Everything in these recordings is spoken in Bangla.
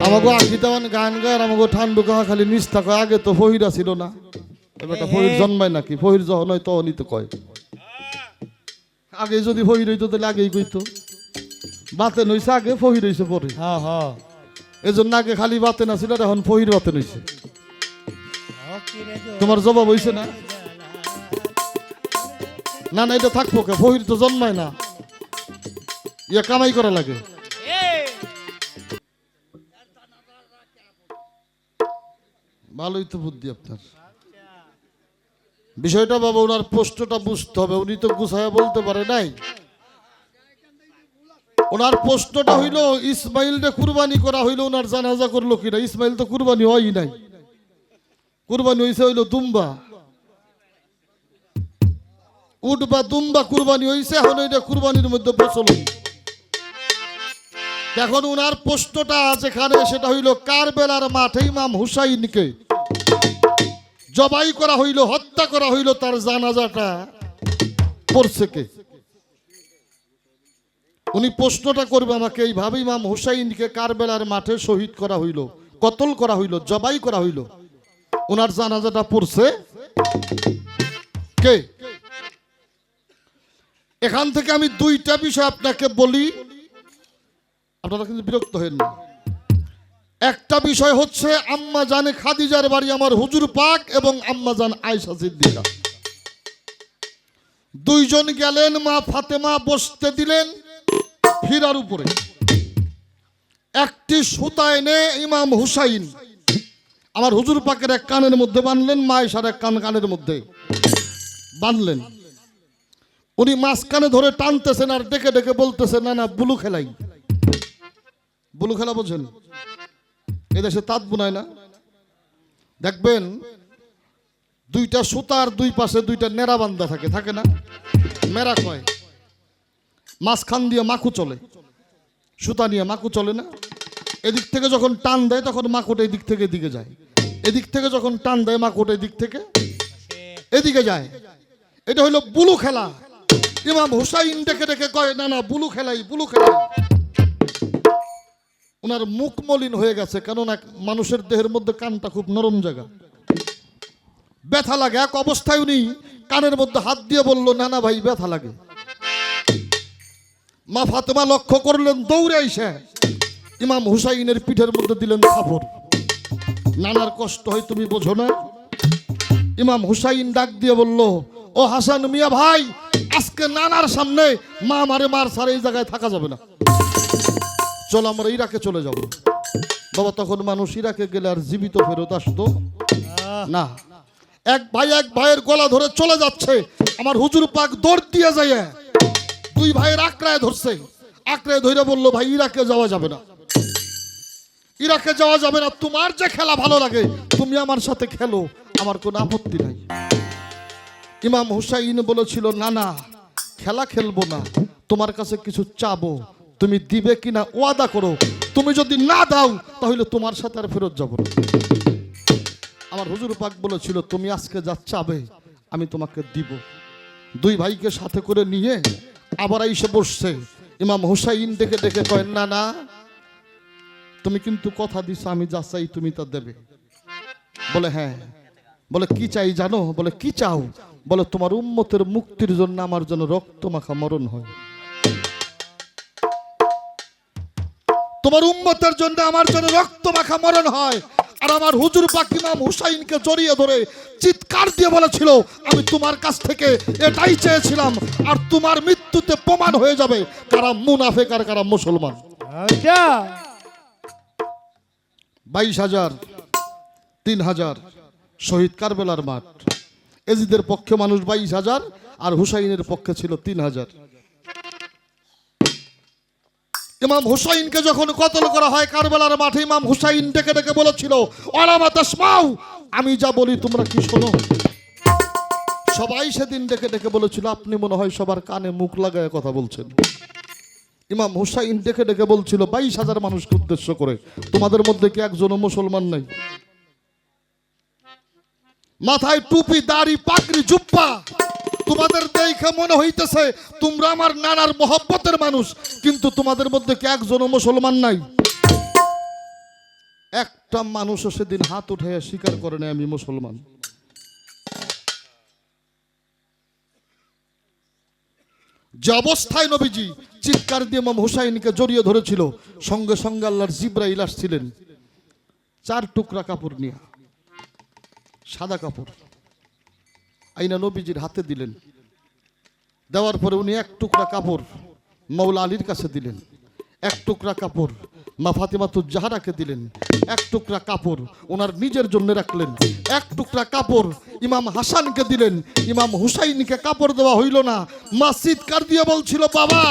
আমাকে আখি তেমন গান গায় আমাকে ঠান্ডু কাহা খালি নিস্তা কয় আগে তো ফহিরা ছিল না এবারটা ফহির জন্মায় নাকি ফহির যখন হয় তখনই তো কয় আগে যদি ফহির হইতো তাহলে আগেই কইতো বাতে নইছে আগে ফহির হইছে পরে এজন্য আগে খালি বাতে না ছিল এখন ফহির বাতে নইছে তোমার জবাব হইছে না না না এটা থাকবো কে ফহির তো জন্মায় না ইয়া কামাই করা লাগে ভালোই তো বুদ্ধি আপনার বিষয়টা বাবা ওনার প্রশ্নটা বুঝতে হবে উনি তো গুছায়া বলতে পারে নাই ওনার প্রশ্নটা হইল ইসমাইলকে কুরবানি করা হইল ওনার জানাজা করলো কিনা ইসমাইল তো কুরবানি হয়ই নাই কুরবানি হইছে হইল দুম্বা উট বা দুম্বা কুরবানি হইছে এখন ওইটা কুরবানির মধ্যে প্রচলন এখন ওনার প্রশ্নটা যেখানে সেটা হইল কারবেলার মাঠে ইমাম হুসাইনকে জবাই করা হইল হত্যা করা হইল তার জানাজাটা পড়ছে কে উনি প্রশ্নটা করবে আমাকে এইভাবে ইমাম হুসাইনকে কারবেলার মাঠে শহীদ করা হইল কতল করা হইল জবাই করা হইল ওনার জানাজাটা পড়ছে কে এখান থেকে আমি দুইটা বিষয় আপনাকে বলি আপনারা কিন্তু বিরক্ত হন না একটা বিষয় হচ্ছে আম্মা জানে খাদিজার বাড়ি আমার হুজুর পাক এবং আম্মা জান আয়েশা সিদ্দিকা দুইজন গেলেন মা ফাতেমা বসতে দিলেন হীরার উপরে একটি সুতা এনে ইমাম হুসাইন আমার হুজুর পাকের এক কানের মধ্যে বাঁধলেন মা আয়েশার এক কানের মধ্যে বাঁধলেন উনি মাঝখানে ধরে টানতেছেন আর ডেকে ডেকে বলতেছেন না না বুলু খেলাই বুলু খেলা বোঝেন এদেশে তাঁত বুনায় না দেখবেন দুইটা সুতার দুই পাশে দুইটা নেড়া বান্ধা থাকে থাকে না মেরা কয় মাঝখান দিয়ে মাকু চলে সুতা নিয়ে মাকু চলে না এদিক থেকে যখন টান দেয় তখন মাকুট এদিক থেকে এদিকে যায় এদিক থেকে যখন টান দেয় মাকুট এদিক থেকে এদিকে যায় এটা হইল বুলু খেলা ইমাম হুসাইন ডেকে ডেকে কয় না না বুলু খেলাই বুলু খেলাই ওনার মুখ মলিন হয়ে গেছে কেননা মানুষের দেহের মধ্যে কানটা খুব নরম জায়গা ব্যথা লাগে এক অবস্থায় উনি কানের মধ্যে হাত দিয়ে বলল না না ভাই ব্যথা লাগে মা ফাতেমা লক্ষ্য করলেন দৌড়ে আইসা ইমাম হুসাইনের পিঠের মধ্যে দিলেন থাপড় নানার কষ্ট হয় তুমি বোঝো না ইমাম হুসাইন ডাক দিয়ে বলল ও হাসান মিয়া ভাই আজকে নানার সামনে মা মারে মার সার এই জায়গায় থাকা যাবে না চলো আমরা ইরাকে চলে যাব বাবা তখন মানুষ ইরাকে গেলে আর জীবিত ফেরত আসতো না এক ভাইয়ের গলা ধরে চলে যাচ্ছে আমার হুজুর পাক দৌড় দিয়ে যায় দুই ভাইয়ের আঁকড়ায় ধরছে আঁকড়ায় ধরে বললো ভাই ইরাকে যাওয়া যাবে না ইরাকে যাওয়া যাবে না তোমার যে খেলা ভালো লাগে তুমি আমার সাথে খেলো আমার কোনো আপত্তি নাই ইমাম হুসাইন বলেছিল না না খেলা খেলবো না তোমার কাছে কিছু চাবো তুমি দিবে কিনা ওয়াদা করো তুমি যদি না দাও তাহলে তোমার সাথে আর ফেরত যাব না আমার হুজুর পাক বলেছিল তুমি আজকে যা চাবে আমি তোমাকে দিব দুই ভাইকে সাথে করে নিয়ে আবার এসে বসছে ইমাম হুসাইন ডেকে ডেকে কয় না না তুমি কিন্তু কথা দিছো আমি যা চাই তুমি তা দেবে বলে হ্যাঁ বলে কি চাই জানো বলে কি চাও বলে তোমার উম্মতের মুক্তির জন্য আমার জন্য রক্ত মাখা মরণ হয় তোমার উম্মতের জন্য আমার জন্য রক্ত মাখা মরণ হয় আর আমার হুজুর পাক ইমাম হুসাইনকে জড়িয়ে ধরে চিৎকার দিয়ে বলেছিল আমি তোমার কাছ থেকে এটাই চেয়েছিলাম আর তোমার মৃত্যুতে প্রমাণ হয়ে যাবে কারা মুনাফিক আর কারা মুসলমান 22,000 3,000 শহীদ কারবেলার মাঠ এজিদের পক্ষে মানুষ 22,000 আর হুসাইনের পক্ষে ছিল 3,000 ইমাম হুসাইনকে যখন কতল করা হয় কারবেলার মাঠে ইমাম হুসাইন ডেকে ডেকে বলেছিল ওয়ালামা তাসমাউ আমি যা বলি তোমরা কি শোনো সবাই সেদিন ডেকে ডেকে বলেছিল আপনি মনে হয় সবার কানে মুখ লাগায় কথা বলছেন ইমাম হুসাইন ডেকে ডেকে বলছিল 22,000 মানুষকে উদ্দেশ্য করে তোমাদের মধ্যে কি একজনও মুসলমান নাই মাথায় টুপি দাড়ি পাগড়ি জুব্বা তোমাদের দেখে মনে হইতেছে তোমরা আমার নানার মহব্বতের মানুষ কিন্তু তোমাদের মধ্যে কি একজনও মুসলমান নাই একটা মানুষও সেদিন হাত উঠে স্বীকার করে না আমি মুসলমান। যে অবস্থায় নবীজি চিৎকার দিয়ে ইমাম হুসাইনকে জড়িয়ে ধরেছিল, সঙ্গে সঙ্গে আল্লাহর জিবরাইল আসছিলেন 4 টুকরা কাপড় নিয়ে, সাদা কাপড় আইনা নবীজির হাতে দিলেন। দেওয়ার পরে উনি 1 টুকরা কাপড় মাওলা আলীর কাছে দিলেন, 1 টুকরা কাপড় মা ফাতিমাতুজ জাহরাকে দিলেন, 1 টুকরা কাপড় ওনার নিজের জন্য রাখলেন, 1 টুকরা কাপড় ইমাম হাসানকে দিলেন। ইমাম হুসাইনকে কাপড় দেওয়া হইল না। মা চিৎকার দিয়ে বলছিল, বাবা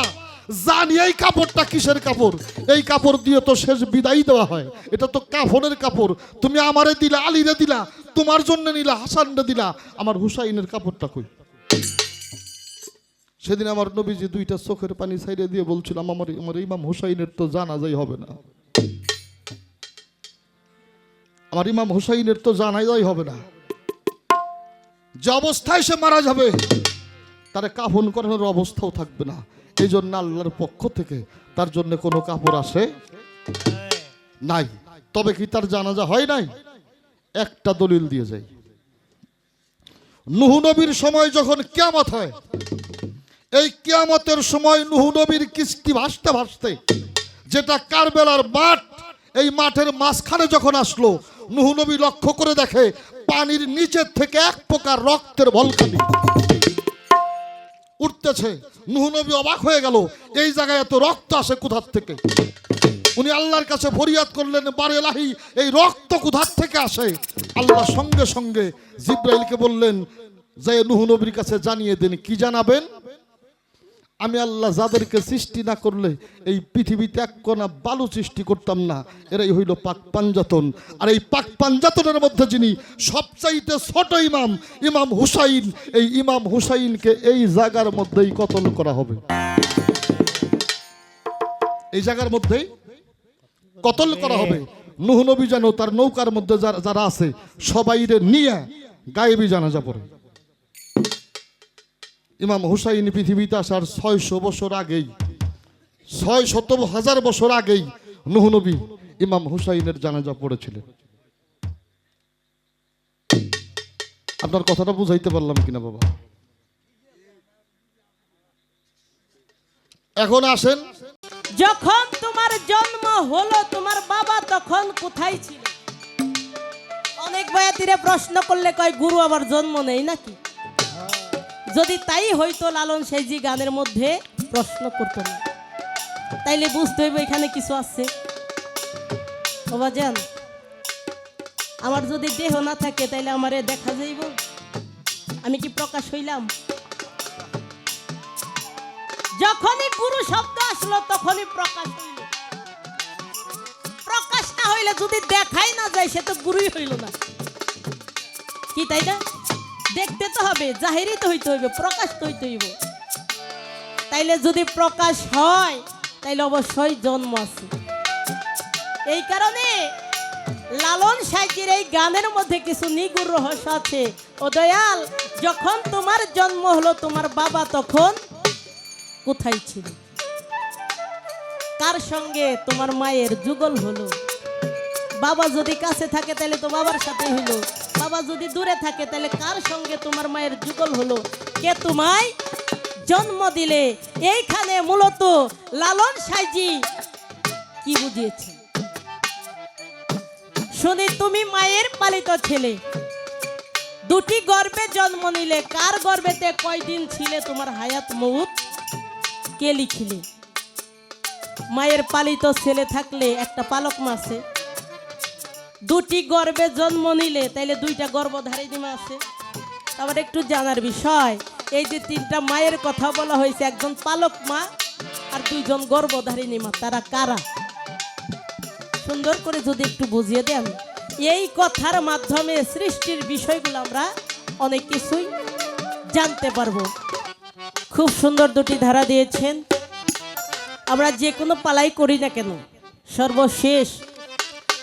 জানি এই কাপড়টা কিসের কাপড়, এই কাপড় দিয়ে তো শেষ বিদায় দেওয়া হয়, এটা তো কাফনের কাপড়, তুমি আমারে দিলা, আলীরে দিলা, তোমার জন্য নিলা, হাসানরে দিলা, আমার হুসাইনের কাপড়টা কই? সেদিন আমার নবীজি 2টা চোখের পানি ছাইড়ে দিয়ে বলছিলাম, আমার ইমাম হুসাইনের তো জানাজাই হবে না, আমার ইমাম হুসাইনের তো জানাজাই হবে না। যে অবস্থায় সে মারা যাবে তার কাফন করানোর অবস্থাও থাকবে না। এই জন্য আল্লাহর পক্ষ থেকে তার জন্য কোনো কাপড় আসে নাই। তবে কি তার জানাজা হয় নাই? একটা দলিল দিয়ে যাই। নূহ নবীর সময় যখন কিয়ামত হয়, এই কিয়ামতের সময় নূহ নবীর কিস্তি ভাসতে ভাসতে, যেটা কারবেলার মাঠ, এই মাঠের মাঝখানে যখন আসলো, নূহ নবী লক্ষ্য করে দেখে পানির নিচের থেকে 1 প্রকার রক্তের ভলকানি উঠতেছে। নূহ নবী অবাক হয়ে গেল, এই জায়গায় এত রক্ত আসে কোথার থেকে? উনি আল্লাহর কাছে ফরিয়াদ করলেন, বারে ইলাহি, এই রক্ত কোথার থেকে আসে? আল্লাহ সঙ্গে সঙ্গে জিবরাইলকে বললেন, যে নূহ নবীর কাছে জানিয়ে দেন। কি জানাবেন? আমি আল্লাহ যাদেরকে সৃষ্টি না করলে এই পৃথিবীতে 1 কণা বালু সৃষ্টি করতাম না, এরাই হইল পাক পাঞ্জাতন। আর এই পাক পাঞ্জাতনের মধ্যে যিনি সবচাইতে ছোট ইমাম, ইমাম হুসাইন, এই ইমাম হুসাইনকে এই জায়গার মধ্যেই কতল করা হবে, এই জায়গার মধ্যেই কতল করা হবে। নূহ নবী যেন তার নৌকার মধ্যে যারা আছে সবাইরে নিয়ে গায়েবী জানাজা পড়ে। ইমাম হুসাইন পৃথিবীতে আসার 600 বছর আগেই, 600,000 বছর আগেই নূহ নবী ইমাম হুসাইনের জানাজা পড়েছিলেন। আপনার কথাটা বুঝাইতে পারলাম কিনা বাবা? এখন আসেন, যখন তোমার জন্ম হলো তোমার বাবা তখন কোথায় ছিল? অনেক বয়াতিরে প্রশ্ন করলে কয় গুরু আবার জন্ম নেই নাকি? যদি তাই হইতো লালন সাইজি গানের মধ্যে প্রশ্ন করতো না, তাইলে বুঝতে হইব এখানে কিছু আছে। বাবা জান, আমার যদি দেহ না থাকে তাইলে আমারে দেখা যাইব? আমি কি প্রকাশ হইলাম? যখনই গুরু শব্দ আসলো তখনই প্রকাশ হইল। প্রকাশ না হইলে যদি দেখাই না যায় সে তো গুরুই হইল না, কি তাই না? দেখতে তো হবে, জাহিরি তো হইতে হইবে, প্রকাশ তো হইতে হইব। তাইলে যদি প্রকাশ হয় তাইলে অবশ্যই জন্ম আছে। এই কারণে লালন সাইজির এই গানের মধ্যে কিছু নিগুড় রহস্য আছে। ও দয়াল, যখন তোমার জন্ম হলো তোমার বাবা তখন কোথায় ছিল? কার সঙ্গে তোমার মায়ের যুগল হলো? বাবা যদি কাছে থাকে তাহলে তো বাবার সাথে হইলো, বাবা যদি দূরে থাকে তাহলে কার সঙ্গে তোমার মায়ের যুগল হলো? কে তোমায় জন্ম দিলে? এইখানে মূলত লালন সাইজি কি বুঝিয়েছে শুনি। তুমি মায়ের পালিত ছেলে, 2টি গর্ভে জন্ম নিলে, কার গর্ভেতে কয়দিন ছিলে? তোমার হায়াত মউত কে লিখিলে? মায়ের পালিত ছেলে থাকলে একটা পালক মাছে, 2টি গর্ভে জন্ম নিলে তাইলে 2টা গর্ভধারিণী মা আছে। আবার একটু জানার বিষয়, এই যে 3টা মায়ের কথা বলা হয়েছে, একজন পালক মা আর 2জন গর্ভধারিণী মা, তারা কারা? সুন্দর করে যদি একটু বুঝিয়ে দেন, এই কথার মাধ্যমে সৃষ্টির বিষয়গুলো আমরা অনেক কিছুই জানতে পারবো। খুব সুন্দর 2টি ধারা দিয়েছেন। আমরা যে কোনো পালাই করি না কেন, সর্বশেষ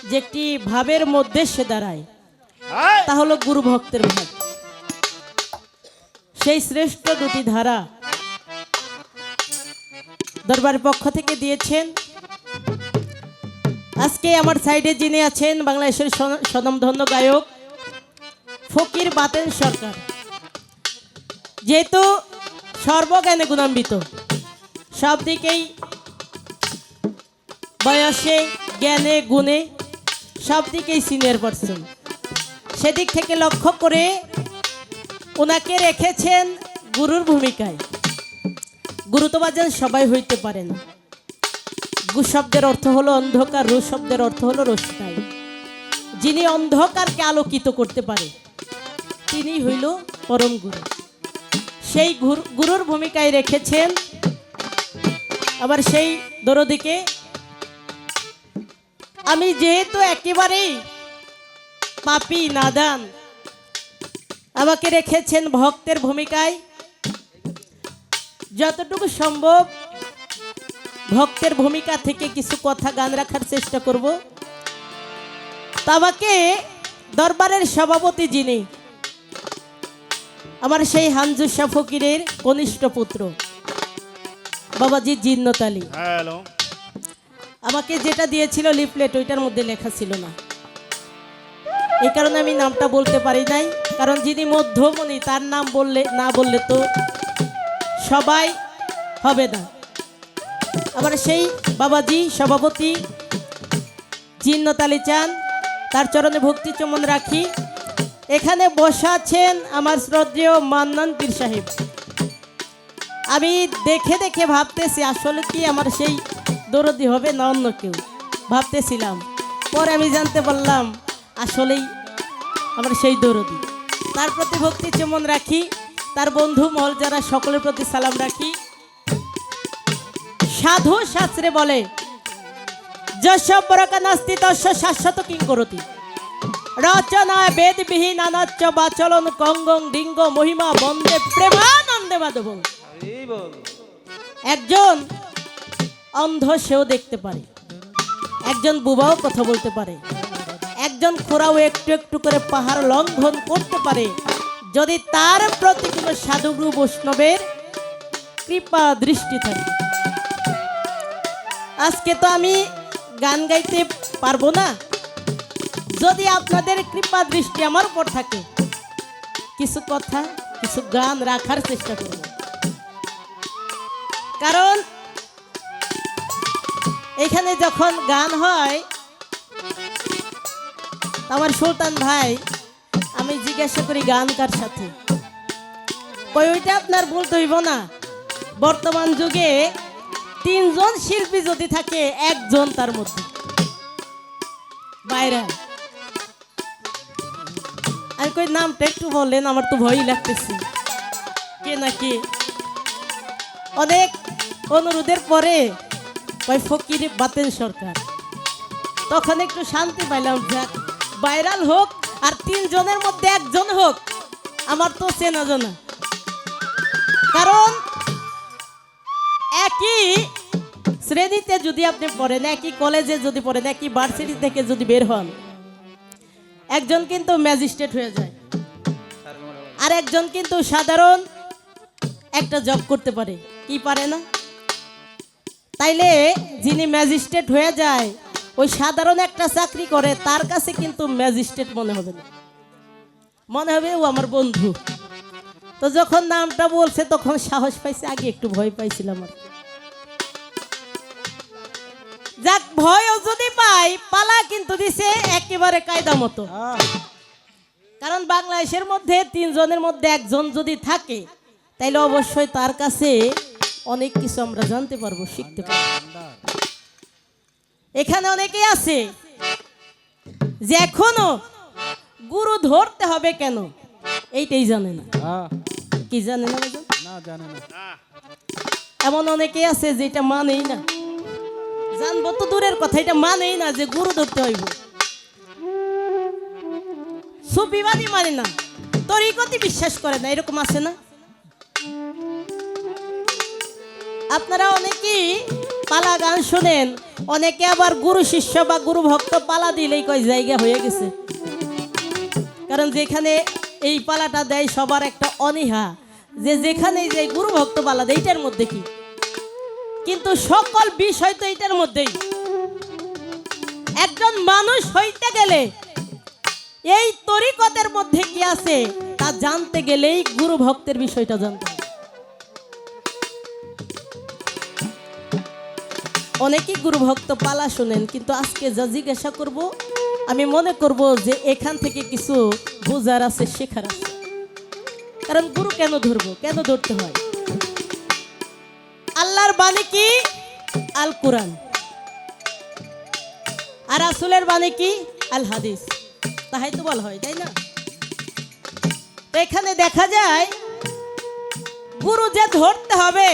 যে একটি ভাবের মধ্যে সে দাঁড়ায়, তা হলো গুরু ভক্তের ভাব। সেই শ্রেষ্ঠ 2টি ধারা দরবারের পক্ষ থেকে দিয়েছেন। আজকে আমার সাইডে যিনি আছেন বাংলাদেশের স্বনামধন্য গায়ক ফকির বাতেন সরকার, যেহেতু সর্বজ্ঞানে গুণান্বিত, সব দিকেই বয়সে জ্ঞানে গুণে সব দিকেই সিনিয়র পারসন, সেদিক থেকে লক্ষ্য করে ওনাকে রেখেছেন গুরুর ভূমিকায়। গুরু তো বাজান সবাই হইতে পারে না। গু শব্দের অর্থ হলো অন্ধকার, রু শব্দের অর্থ হলো রোশনাই। যিনি অন্ধকারকে আলোকিত করতে পারে তিনি হইল পরম গুরু। সেই গুরুর ভূমিকায় রেখেছেন আবার সেই দরদিকে। আমি যেহেতু একেবারেই পাপী নাদান, আমাকে রেখেছেন ভক্তের ভূমিকায়। যতটুকু সম্ভব ভক্তের ভূমিকা থেকে কিছু কথা গান রাখার চেষ্টা করব। তা আমাকে দরবারের সভাপতি যিনি, আমার সেই হানজুসা ফকিরের কনিষ্ঠ পুত্র বাবাজি জিন্নত আলী, আমাকে যেটা দিয়েছিল লিফলেট, ওইটার মধ্যে লেখা ছিল না। এই কারণে আমি নামটা বলতে পারি নাই, কারণ যিনি মধ্যমণি তার নাম না বললে তো সবাই হবে না। আবার সেই বাবাজি সভাপতি জিন্নত আলী চান, তার চরণে ভক্তি চুম্বন রাখি। এখানে বসা আছেন আমার শ্রদ্ধেয় মান্নান পীর সাহেব। আমি দেখে দেখে ভাবতেছি আসলে কি আমার সেই দরদি হবে না অন্য কেউ, ভাবতেছিলাম। পরে আমি জানতে পারলাম আসলেই আমার সেই দরদি। তার প্রতি ভক্তি চুম্বন রাখি, তার বন্ধু মহল যারা সকলের প্রতি সালাম রাখি। সাধু শাস্ত্রে বলে যশ পরকা নাস্তি তস্য শাশ্বত কিংকরতি, রচনায় বেদবিহীন আনাচ্য বাচলন কঙ্গং ডিঙ্গ মহিমা বন্দে প্রেমানন্দে মাধব। একজন অন্ধ সেও দেখতে পারে, একজন বুবাও কথা বলতে পারে, একজন খোরাও একটু একটু করে পাহাড় লঙ্ঘন করতে পারে, যদি তার প্রতি কোনো সাধুগুরু বৈষ্ণবের কৃপা দৃষ্টি থাকে। আজকে তো আমি গান গাইতে পারবো না, যদি আপনাদের কৃপা দৃষ্টি আমার উপর থাকে কিছু কথা কিছু গান রাখার চেষ্টা করব। কারণ এখানে যখন গান হয়, আমার সুলতান ভাই আমি জিজ্ঞাসা করি গান কার সাথে, কই ওইটা আপনার বলতে হইব না। বর্তমান যুগে 3 জন শিল্পী যদি থাকে, একজন তার মধ্যে বাইরে। আমি কই নামটা একটু বললেন, আমার তো ভয়ই লাগতেছে কে নাকি। অনেক অনুরোধের পরে কই ফকির বাতেন সরকার, তখন একটু শান্তি পাইলাম। যাক, ভাইরাল হোক আর 3 জনের মধ্যে একজন হোক, আমার তো চেনা জানা। কারণ একই শ্রেণীতে যদি আপনি পড়েন, একই কলেজে যদি পড়েন, একই ভার্সিটি থেকে যদি বের হন, একজন কিন্তু ম্যাজিস্ট্রেট হয়ে যায়, আর একজন কিন্তু সাধারণ একটা জব করতে পারে, কি পারে না। তাইলে যিনি ম্যাজিস্ট্রেট হয়ে যায়, ওই সাধারণ একটা চাকরি করে, তার কাছে কিন্তু ম্যাজিস্ট্রেট মনে হবে না, মনে হবে ও আমার বন্ধু। তো যখন নামটা বলছে তখন সাহস পাইছে, আগে একটু ভয় পাইছিলাম। আর যাক, ভয়ও যদি পাই, পালা কিন্তু দিছে একেবারে কায়দা মতো। কারণ বাংলাদেশের মধ্যে 3 জনের মধ্যে একজন যদি থাকে, তাইলে অবশ্যই তার কাছে অনেক কিছু আমরা জানতে পারবো, শিখতে পারবো। এখানে অনেকেই আছে যে এখনো গুরু ধরতে হবে কেন এইটাই জানে না। কি জানে না? জানে না। এমন অনেকেই আছে যেটা মানেই না, জানবো তো দূরের কথা, এটা মানেই না যে গুরু ধরতে হইব। সুফিবাদী মানে না, তরিকতি বিশ্বাস করে না, এরকম আছে না? আপনারা অনেকেই পালা গান শোনেন, অনেকে আবার গুরু শিষ্য বা গুরু ভক্ত পালা দিলেই কয় জায়গা হয়ে গেছে। কারণ যেখানে এই পালাটা দেয় সবার একটা অনীহা, যে যেখানে যে গুরু ভক্ত পালা দেয় এইটার মধ্যে কি, কিন্তু সকল বিষয় তো এইটার মধ্যেই। একজন মানুষ হইতে গেলে এই তরিকতের মধ্যে কি আছে তা জানতে গেলেই গুরু ভক্তের বিষয়টা জানতে হবে। অনেকেই গুরু ভক্ত পালা শোনেন, কিন্তু আজকে যা জিজ্ঞাসা করব আমি মনে করব যে এখান থেকে কিছু বোঝার আছে, শেখার আছে। কারণ গুরু কেন ধরবো, কেন ধরতে হয়? আল্লাহর বাণী কি? আল কুরআন। আর রাসূলের বাণী কি? আল হাদিস। তাই তো বলা হয়, তাই না? তো এখানে দেখা যায় গুরু যে ধরতে হবে,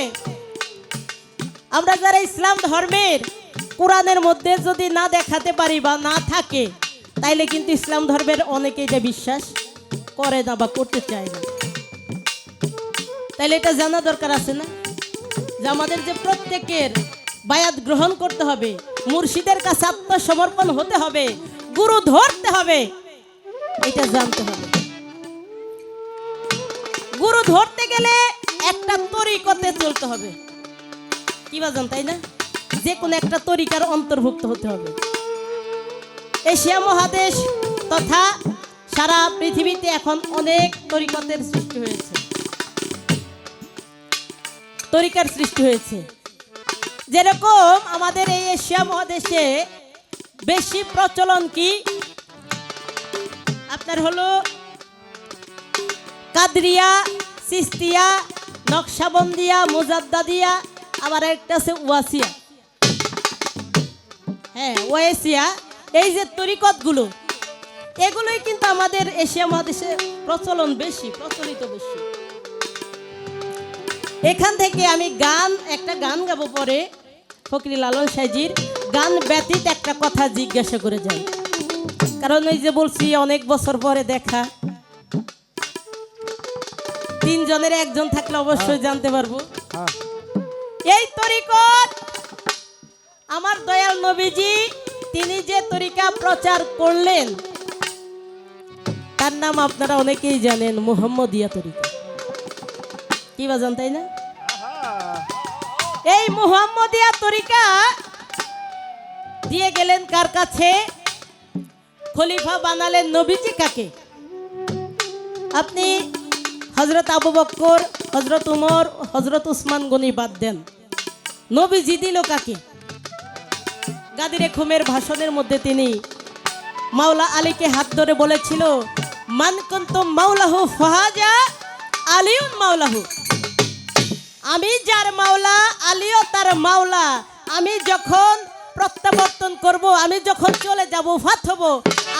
আমরা যারা ইসলাম ধর্মের কোরআনের মধ্যে যদি না দেখাতে পারি বা না থাকে, তাইলে কিন্তু ইসলাম ধর্মের অনেকে এটা বিশ্বাস করে না বা করতে চায় না। তাইলে এটা জানা দরকার আছে না, যে আমাদের যে প্রত্যেকের বায়াত গ্রহণ করতে হবে, মুর্শিদের কাছে আত্মসমর্পণ হতে হবে, গুরু ধরতে হবে, এটা জানতে হবে। গুরু ধরতে গেলে একটা তরিকতে চলতে হবে, কি বাজান, তাই না? যে কোনো একটা তরিকার অন্তর্ভুক্ত হতে হবে। এশিয়া মহাদেশ তথা সারা পৃথিবীতে এখন অনেক তরিকতের সৃষ্টি হয়েছে, তরিকার সৃষ্টি হয়েছে। যেরকম আমাদের এই এশিয়া মহাদেশে বেশি প্রচলন কি আপনার হলো কাদরিয়া, সিস্তিয়া, নকশাবন্দিয়া, মুজাদ্দাদিয়া, আবার একটা আছে ওয়াসিয়া। হ্যাঁ, ওয়াসিয়া। এই যে তরিকতগুলো, এগুলোই কিন্তু আমাদের এশিয়া মহাদেশে প্রচলন বেশি, প্রচলিত বেশি। এখান থেকে আমি একটা গান গাবো পরে, ফকরি লালন সাইজির গান ব্যতীত একটা কথা জিজ্ঞাসা করে যাই। কারণ এই যে বলছি অনেক বছর পরে দেখা, তিনজনের একজন থাকলে অবশ্যই জানতে পারবো। এই তরিকত আমার দয়াল নবীজি তিনি যে তরিকা প্রচার করলেন তার নাম আপনারা অনেকেই জানেন, মুহাম্মদিয়া তরিকা। কি বাজান, তাই না? এই মুহাম্মদিয়া তরিকা দিয়ে গেলেন কার কাছে? খলিফা বানালেন নবীজি কাকে? আপনি হযরত আবু বকর, হযরত উমর, হযরত উসমান গনি বাদ দেন, নবীজি দিল কাকে? গাদিরে খুমের ভাষণের মধ্যে তিনি মাওলা আলীকে হাত ধরে বলেছিল, মান কুনতুম মাওলাহু ফাহাজা আলিউন মাওলাহু। আমি যার মাওলা, আলীও তার মাওলা। আমি যখন প্রত্যাবর্তন করব, আমি যখন চলে যাব, ফাত হব,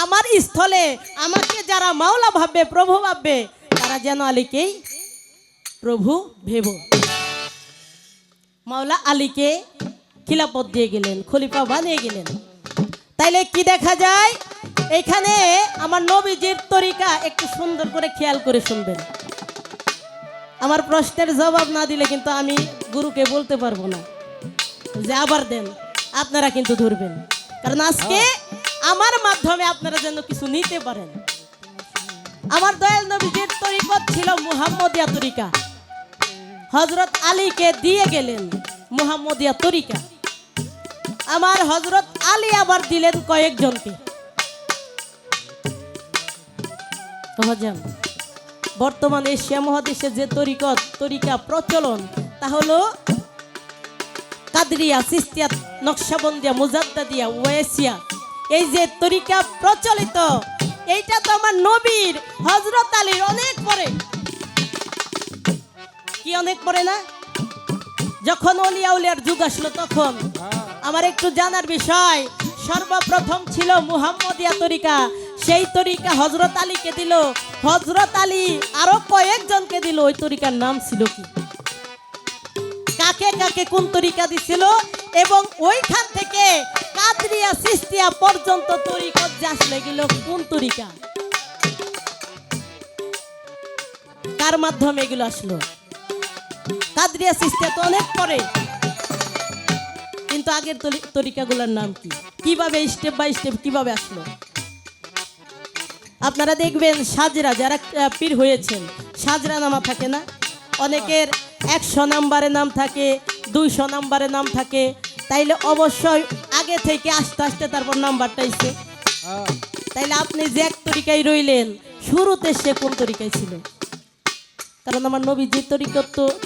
আমার স্থলে আমাকে যারা মাওলা ভাববে, প্রভু ভাববে, তারা যেন আলীকেই প্রভু ভেব। মাওলা আলীকে খিলাফত দিয়ে গেলেন, খলিফা বানিয়ে গেলেন। তাইলে কি দেখা যায় এখানে? আমার নবীজির তরিকা একটু সুন্দর করে খেয়াল করে শুনবেন। আমার প্রশ্নের জবাব না দিলে কিন্তু আমি গুরুকে বলতে পারবো না যে আবার দেন, আপনারা কিন্তু ধরবেন। কারণ আজকে আমার মাধ্যমে আপনারা যেন কিছু নিতে পারেন। আমার দয়াল নবীজির তরিকত ছিল মুহাম্মদিয়া তরিকা, হযরত আলীকে দিয়ে গেলেন মুহাম্মদিয়া তরিকা। আমার হযরত আলী আবার দিলেন কয়েকজনকে। বর্তমানে এশিয়া মহাদেশে যে তরিকা প্রচলন তা হলো কাদরিয়া, সিস্তিয়া, নকশাবন্দিয়া, মুজাদ্দাদিয়া, ওয়াসিয়া। এই যে তরিকা প্রচলিত, এইটা তো আমার নবীর হযরত আলীর অনেক পরে। কি অনেক পরে না? যখন ওলিয়া উলিয়ার যুগ আসলো তখন আমার একটু জানার বিষয়, সর্বপ্রথম ছিল মুহাম্মদিয়া তরিকা। সেই তরিকা হযরত আলীকে দিল, হযরত আলী আরো কয়েকজনকে দিল। ওই তরিকার নাম ছিল কি? কাকে কাকে কোন তরিকা দিছিল? এবং ওইখান থেকে কাদরিয়া, সিস্তিয়া পর্যন্ত তরিকত যে আসলে গেল কোন তরিকা, কার মাধ্যমে এগুলো আসলো? কাদরিয়া, সিস্তিয়া তো অনেক পরে, কিন্তু আগের তরিকাগুলোর নাম কি? কিভাবে স্টেপ বাই স্টেপ কিভাবে আসলো? আপনারা দেখবেন সাজরা, যারা পীর হয়েছেন, সাজরা নামা থাকে না? অনেকের 100 নাম্বারে নাম থাকে, 200 নাম্বারে নাম থাকে, তাইলে অবশ্যই আগে থেকে আস্তে আস্তে তারপর নাম্বারটা আইছে। তাইলে আপনি যে এক তরিকায় রইলেন, শুরুতে সে কোন তরিকায় ছিল? কারণ আমার নবী যে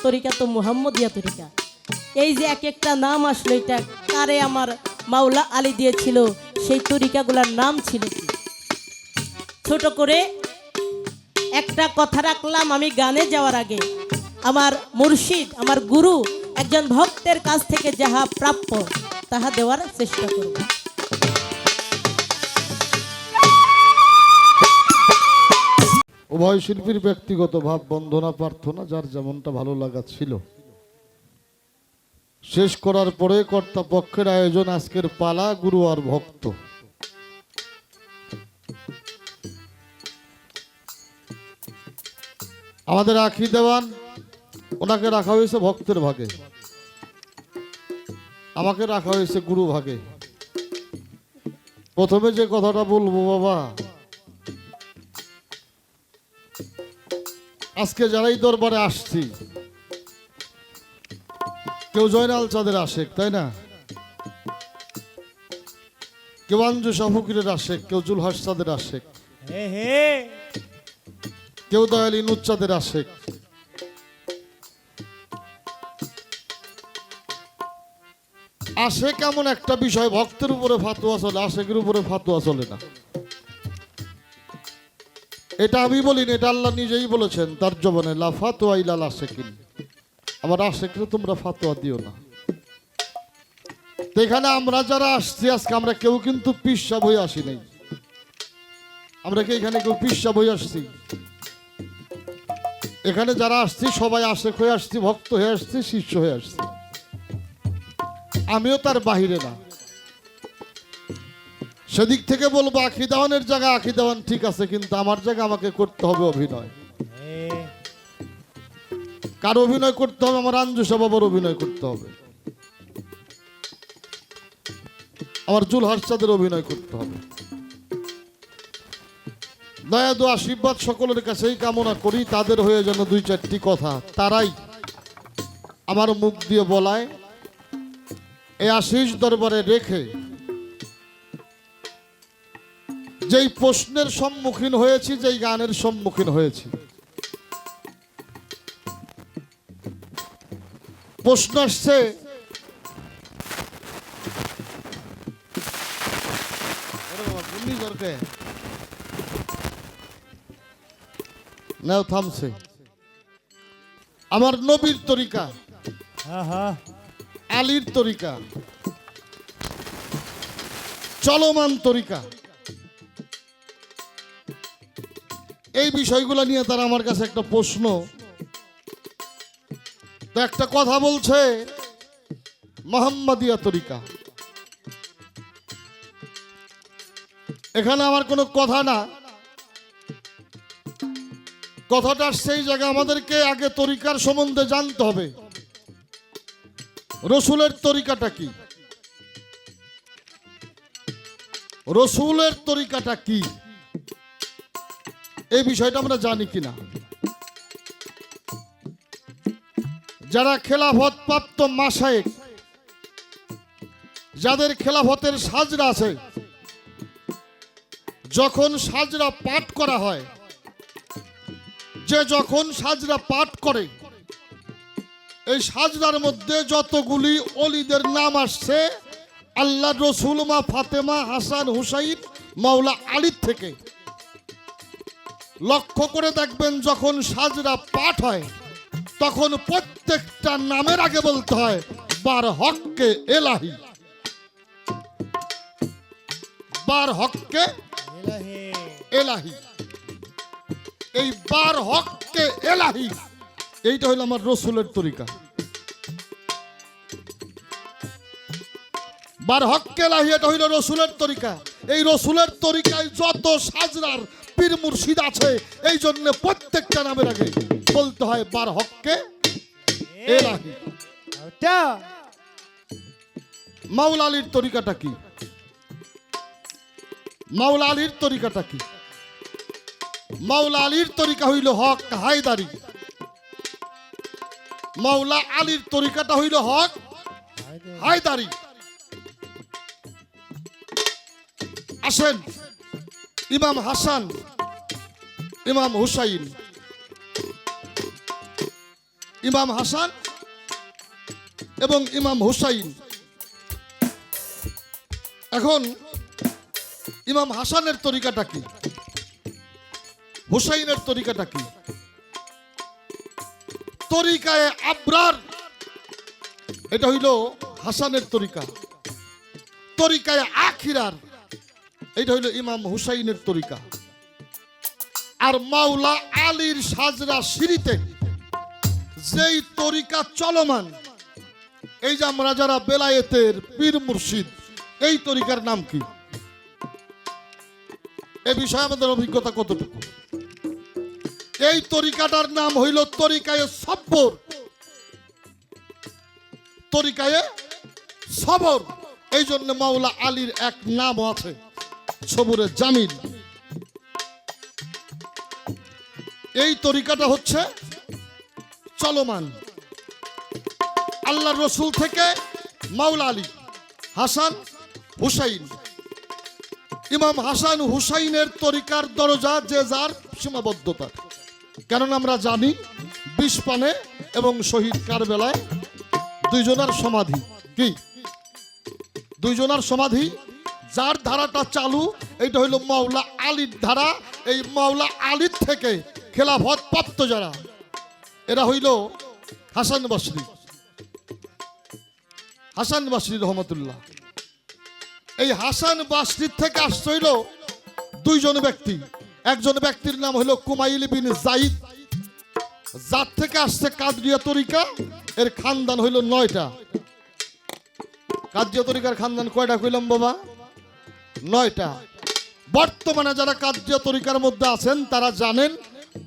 তরিকা তো মুহাম্মদিয়া তরিকা। এই যে এক একটা নাম আসলো, এটা কারে আমার মাওলা আলী দিয়েছিল, সেই তরিকাগুলোর নাম ছিল কি? ছোট করে একটা কথা রাখলাম, আমি গানে যাওয়ার আগে আমার মুর্শিদ, আমার গুরু, একজন ভক্তের কাছ থেকে যাহা প্রাপ্য তাহা দেওয়ার চেষ্টা করব। উভয় শিল্পীর ব্যক্তিগত ভাব বন্ধনা প্রার্থনা যার যেমনটা ভালো লাগা ছিল শেষ করার পরে কর্তাপক্ষের আয়োজন আজকের পালা গুরু আর ভক্ত। আমাদের আখি দেওয়ান, ওনাকে রাখা হয়েছে ভক্তের ভাগে, আমাকে রাখা হয়েছে গুরু ভাগে। প্রথমে যে কথাটা বলবো বাবা, আজকে যারাই দরবারে আসছি, কেউ জয়নাল চাঁদের আশেক, তাই না? কেউ আঞ্জু শাহ-ফকিরের আশেক, কেউ জুলহাস চাঁদের আশেক, কেউ দয়াল ইনুজ চাঁদের আশেক। আশেক এমন একটা বিষয়, ভক্তের উপরে ফাতুয়া চলে, আশেকের উপরে ফাতুয়া চলে না। এটা আমি বলিনি, এটা আল্লাহ নিজেই বলেছেন তার জবানে, লা ফাতুয়া ইলাল আশেকিন, আমার আশেকরে তোমরা ফাতুয়া দিও না। এখানে আমরা যারা আসছি আজকে, আমরা কেউ কিন্তু পিসাব হয়ে আসি নাই। আমরা কি এখানে কেউ পিসাব হয়ে আসছি? এখানে যারা আসছি সবাই আশেক হয়ে আসছি, ভক্ত হয়ে আসছি, শিষ্য হয়ে আসছি। আমিও তার বাহিরে না। সেদিক থেকে বলবো আখি দেওয়ানের জায়গা আখি দেওয়ান ঠিক আছে, কিন্তু আমার জায়গা আমাকে করতে হবে অভিনয়। কার অভিনয় করতে হবে? আমার আঞ্জু বাবার অভিনয় করতে হবে, আমার জুলহাস চাঁদের অভিনয় করতে হবে। দয়া দু আশীর্বাদ সকলের কাছেই কামনা করি, তাদের হয়ে যেন দুই চারটি কথা তারাই আমার মুখ দিয়ে বলায়। এই আশীষ দরবারে রেখে যেই প্রশ্নের সম্মুখীন হয়েছি, যেই গানের সম্মুখীন হয়েছি, প্রশ্ন আসছে নাও থামছে, আমার নবীর তরিকা, আলীর তরিকা, চলমান তরিকা, এই বিষয়গুলো নিয়ে তারা আমার কাছে একটা প্রশ্ন। তো একটা কথা বলছে মুহাম্মাদিয়া তরিকা, এখানে আমার কোনো কথা না, কথাটা সেই জায়গা আমাদেরকে আগে তরিকার সম্বন্ধে জানতে হবে। রসুলের তরিকাটা কি? রসুলের তরিকাটা কি, এই বিষয়টা আমরা জানি কিনা? যারা খেলাফত প্রাপ্ত মাশায়েখ, যাদের খেলাফতের সাজরা আছে, যখন সাজরা পাঠ করা হয়, যে যখন সাজরা পাঠ করে, এই সাজদার মধ্যে যতগুলি অলিদের নাম আসছে আল্লাহ রসুল, মা ফাতেমা, হাসান, হুসাইন, মাওলা আলীর থেকে, লক্ষ্য করে দেখবেন যখন সাজরা পাঠ হয় তখন প্রত্যেকটা নামের আগে বলতে হয় বার হককে এলাহি, বার হককে এলাহি। এই বার হককে এলাহি, এইটা হইল আমার রসুলের তরিকা। বার হককে এলাহি, এটা হইল রসুলের তরিকা। এই রসুলের তরিকায় যত সাজরার পীর মুর্শিদ আছে, এই জন্য প্রত্যেকটা নামের আগে বলতে হয় বার হককে এলাহি। মাওলা আলীর তরিকাটা কি? মাওলা আলীর তরিকাটা কি? মাওলা আলীর তরিকা হইল হক হায়দারি। মাওলা আলীর তরিকাটা হইল হক হায়দারি। আসেন, ইমাম হাসান, ইমাম হুসাইন, ইমাম হাসান এবং ইমাম হুসাইন। এখন ইমাম হাসানের তরিকাটা কি, হুসাইনের তরিকাটা কি? তরিকায়ে আবরার, এটা হইল হাসানের তরিকা। তরিকায়ে আখিরার, এটা হইল ইমাম হুসাইনের তরিকা। আর মাওলা আলীর সাজরা সিঁড়িতে যেই তরিকা চলমান, এই যে আমরা যারা বেলায়েতের পীর মুর্শিদ, এই তরিকার নাম কি? এ বিষয়ে আমাদের অভিজ্ঞতা কতটুকু? এই তরিকাটার নাম হইল তরিকায়ে সব্বর। তরিকায়ে সবর। এই জন্য মাওলা আলীর এক নাম আছে, সবুরে জামিল। এই তরিকাটা হচ্ছে চলমান। আল্লাহর রসুল থেকে মাওলা আলী, হাসান, হুসাইন। ইমাম হাসান হুসাইনের তরিকার দরজা যে যার সীমাবদ্ধতা। কেননা আমরা জানি 20 পানে এবং শহীদ কারবেলায় দুইজনের সমাধি। কি দুইজনের সমাধি? যার ধারাটা চালু, এইটা হইল মাওলা আলীর ধারা। এই মাওলা আলীর থেকে খেলাফত প্রাপ্ত যারা, এরা হইল হাসান বসরি, হাসান বসরি রহমতুল্লাহ। এই হাসান বসরির থেকে আসছে হইল দুইজন ব্যক্তি। একজন ব্যক্তির নাম হইল কুমাইল বিন জাইদ, যার থেকে আসছে কাদরিয়া তরিকা। এর খানদান হইল 9টা। কাদরিয়া তরিকার খানদান কয়টা কইলাম বাবা? 9টা। বর্তমানে যারা কাদরিয়া তরিকার মধ্যে আছেন তারা জানেন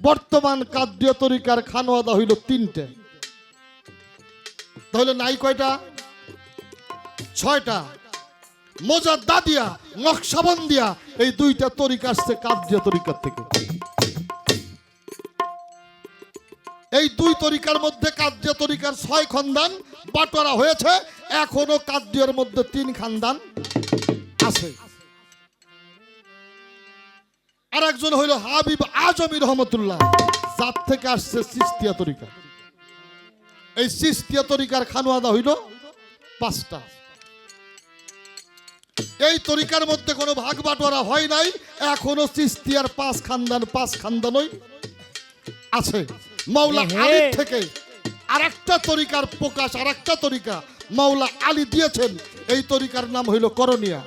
বর্তমান কাদরিয়া তরিকার খানওয়াদা হইল 3টে। তাহলে নাই কয়টা? 6টা। মোজাদ্দাদিয়া, নকশবন্দিয়া, এই 2টা তরিকা আসছে কাদরিয়া তরিকার থেকে। এই 2 তরিকার মধ্যে কাদরিয়া তরিকার 6 খানদান বাটোয়ারা হয়েছে। এখনো কাদরিয়ার মধ্যে 3 খানদান আছে। আর একজন হইল হাবিব আজমি রহমতুল্লাহ, যার থেকে আসছে চিশতিয়া তরিকা। এই চিশতিয়া তরিকার খানওয়াদা হইল 5টা। এই তরিকার মধ্যে কোনো ভাগ বাটোয়ারা হয় নাই। এখনো চিশতিয়ার 5 খানদানই আছে। মাওলা আলীর থেকে আরেকটা তরিকার প্রকাশ, আরেকটা তরিকা মাওলা আলী দিয়েছেন। এই তরিকার নাম হইল করণিয়া।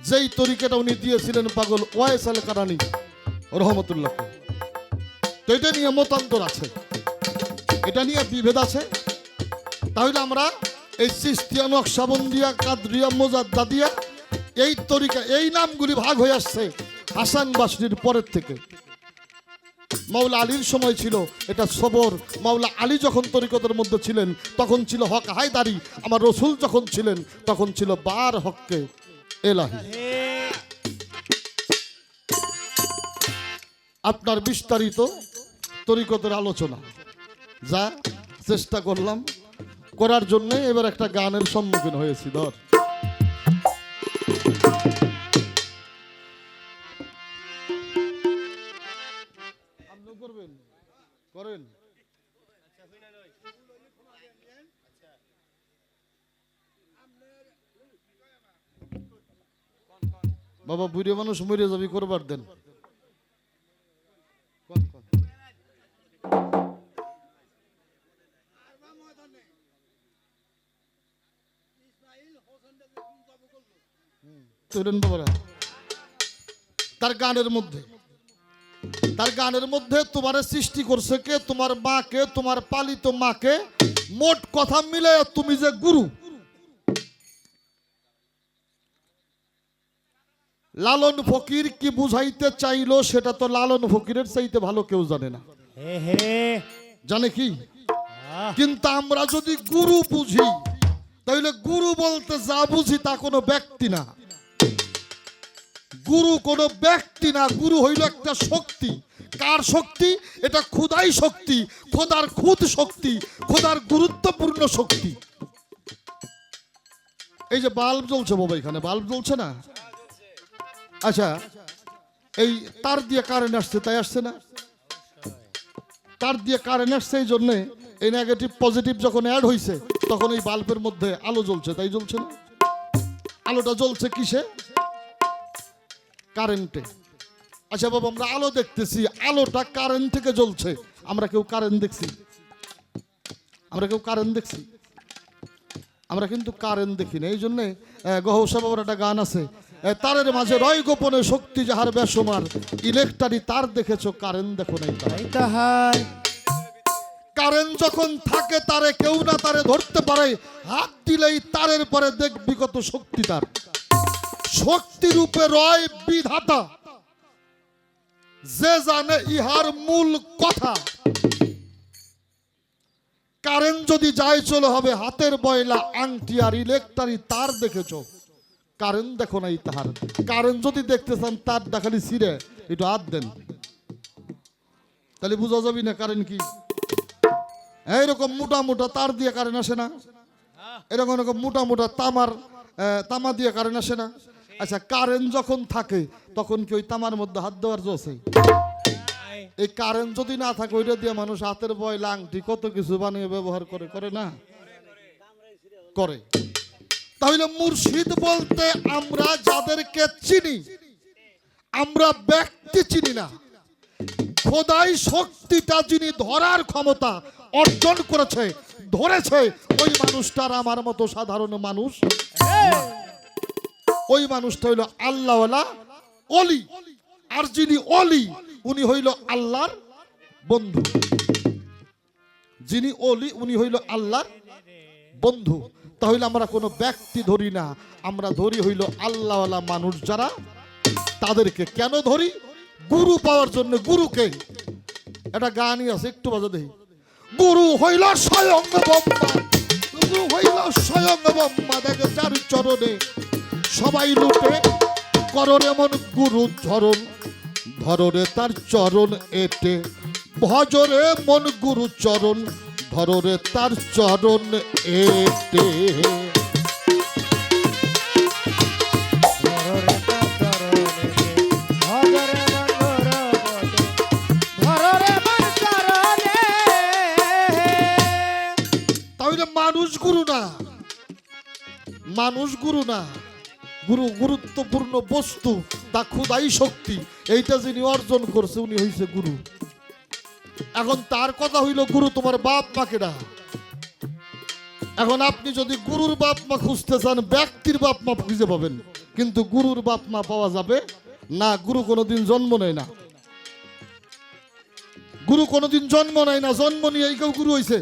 যেই তরিকাটা উনি দিয়েছিলেন পাগল ওয়াইস আল কারানি রহমতুল্লাহ। তো এটা নিয়ে মতান্তর আছে, এটা নিয়ে বিভেদ আছে। তাহলে আমরা এই চিশতিয়া, নকশবন্দিয়া, কাদরিয়া, মোজাদ্দাদিয়া, এই তরিকা, এই নামগুলি ভাগ হয়ে আসছে হাসান বসরির পরের থেকে। মাওলা আলীর সময় ছিল এটা সবর। মাওলা আলী যখন তরিকতের মধ্যে ছিলেন তখন ছিল হক হায়দারি। আমার রসুল যখন ছিলেন তখন ছিল বার হককে এলাহি। আপনার বিস্তারিত তরিকতের আলোচনা যা চেষ্টা করলাম করার জন্য এবার একটা গানের সম্মুখীন হয়েছি। ধর করেন বাবা, বুড়ি মানুষ মরে যাবি, করবার দেন। তার গানের মধ্যে তোমার সৃষ্টি করছে কে? তোমার মাকে, তোমার পালিত মাকে। মোট কথা মিলে তুমি যে গুরু। লালন ফকির কি বুঝাইতে চাইলো সেটা তো লালন ফকিরের চাইতে ভালো কেউ জানে না। জানে কি? কিন্তু আমরা যদি গুরু বুঝি তাহলে গুরু বলতে যা বুঝি তা কোনো ব্যক্তি না। গুরু কোনো ব্যক্তি না, গুরু হইল একটা শক্তি। কার শক্তি? এটা খোদাই শক্তি, খোদার খুদ শক্তি, খোদার গুরুত্বপূর্ণ শক্তি। এই যে বাল্ব জ্বলছে বাবা, এখানে বাল্ব জ্বলছে না? আচ্ছা, এই তার দিয়ে কারেন্ট আসছে, তাই আসছে না? তার দিয়ে কারেন্ট আসছে, এই জন্যে এই নেগেটিভ পজিটিভ যখন অ্যাড হয়েছে তখন এই বাল্বের মধ্যে আলো জ্বলছে, তাই জ্বলছে না? আলোটা জ্বলছে কিসে? কারেন্টে। আচ্ছা বাবা, আমরা আলো দেখতেছি, আলোটা কারেন্ট থেকে জ্বলছে। আমরা কেউ কারেন্ট দেখছি? আমরা কেউ কারেন্ট দেখছি? আমরা কিন্তু কারেন্ট দেখি না। এই জন্যে গহসা বাবার একটা গান আছে, তারের মাঝে রয় গোপনে শক্তি যাহার বেসমার, ইলেকট্রিক তার দেখেছো, কারেন্ট দেখো নাই তাহার। কারেন্ট যখন থাকে তারে কেউ না তারে ধরতে পারে, হাত দিলেই তারের পরে দেখবি কত শক্তি তার। শক্তি রূপে রয় বিধাতা, যে জানে ইহার মূল কথা। কারেন্ট যদি যায় চলে হবে হাতের বয়লা আংটি আর ইলেকট্রিক তার দেখেছো, কারেন্ট দেখো নাই তাহার। কারেন্ট যদি দেখতে চান তার দেখালি ছিঁড়ে একটু হাত দেন, তাহলে বোঝা যাবি না কারেন্ট কি। এইরকম মোটা মোটা তার দিয়ে কারেন্ট আসে না? এরকম এরকম মোটা মোটা তামা দিয়ে কারেন্ট আসে না? আচ্ছা, কারেন্ট যখন থাকে তখন কি ওই তামার মধ্যে হাত দেওয়ার জোছে? এই কারেন্ট যদি না থাকে ওইটা দিয়ে মানুষ হাতের বয়লা আংটি কত কিছু বানিয়ে ব্যবহার করে, করে না? করে। তাহলে মুর্শিদ বলতে আমরা যাদেরকে চিনি, আমরা ব্যক্তি চিনি না। খোদাই শক্তিটা যিনি ধরার ক্ষমতা অর্জন করেছে, ধরেছে, ওই মানুষটার আমার মতো সাধারণ মানুষ, ওই মানুষটা হইল আল্লাহওয়ালা অলি। আর যিনি অলি উনি হইল আল্লাহর বন্ধু। যিনি অলি উনি হইল আল্লাহর বন্ধু। তাহলে আমরা কোনো ব্যক্তি ধরি না, আমরা ধরি হইল আল্লাহওয়ালা মানুষ যারা, তাদেরকে। কেন ধরি? গুরু পাওয়ার জন্য। গুরুকে একটা গানই আছে, একটু বাজা দেই। গুরু হইল স্বয়ং ব্রহ্মা, গুরু হইল স্বয়ং ব্রহ্মা, দেখে যার চরণে সবাই লুটে, কররে মন গুরু চরণ, ধররে তার চরণ এটে, ভজরে মন গুরু চরণ, ধররে তার চরণ এটে। তাহলে মানুষ গুরু না, মানুষ গুরু না। গুরু গুরুত্বপূর্ণ বস্তু, তা খোদাই শক্তি। এইটা যিনি অর্জন করছে উনি হইছে গুরু। এখন তার কথা হইল গুরু তোমার বাপ মাকে না। এখন আপনি যদি গুরুর বাপ মা খুঁজতে চান, ব্যক্তির বাপ মা খুঁজে পাবেন, কিন্তু গুরুর বাপ মা পাওয়া যাবে না। গুরু কোনোদিন জন্ম নেয় না, গুরু কোনোদিন জন্ম নেয় না। জন্ম নিয়ে কেউ গুরু হইছে?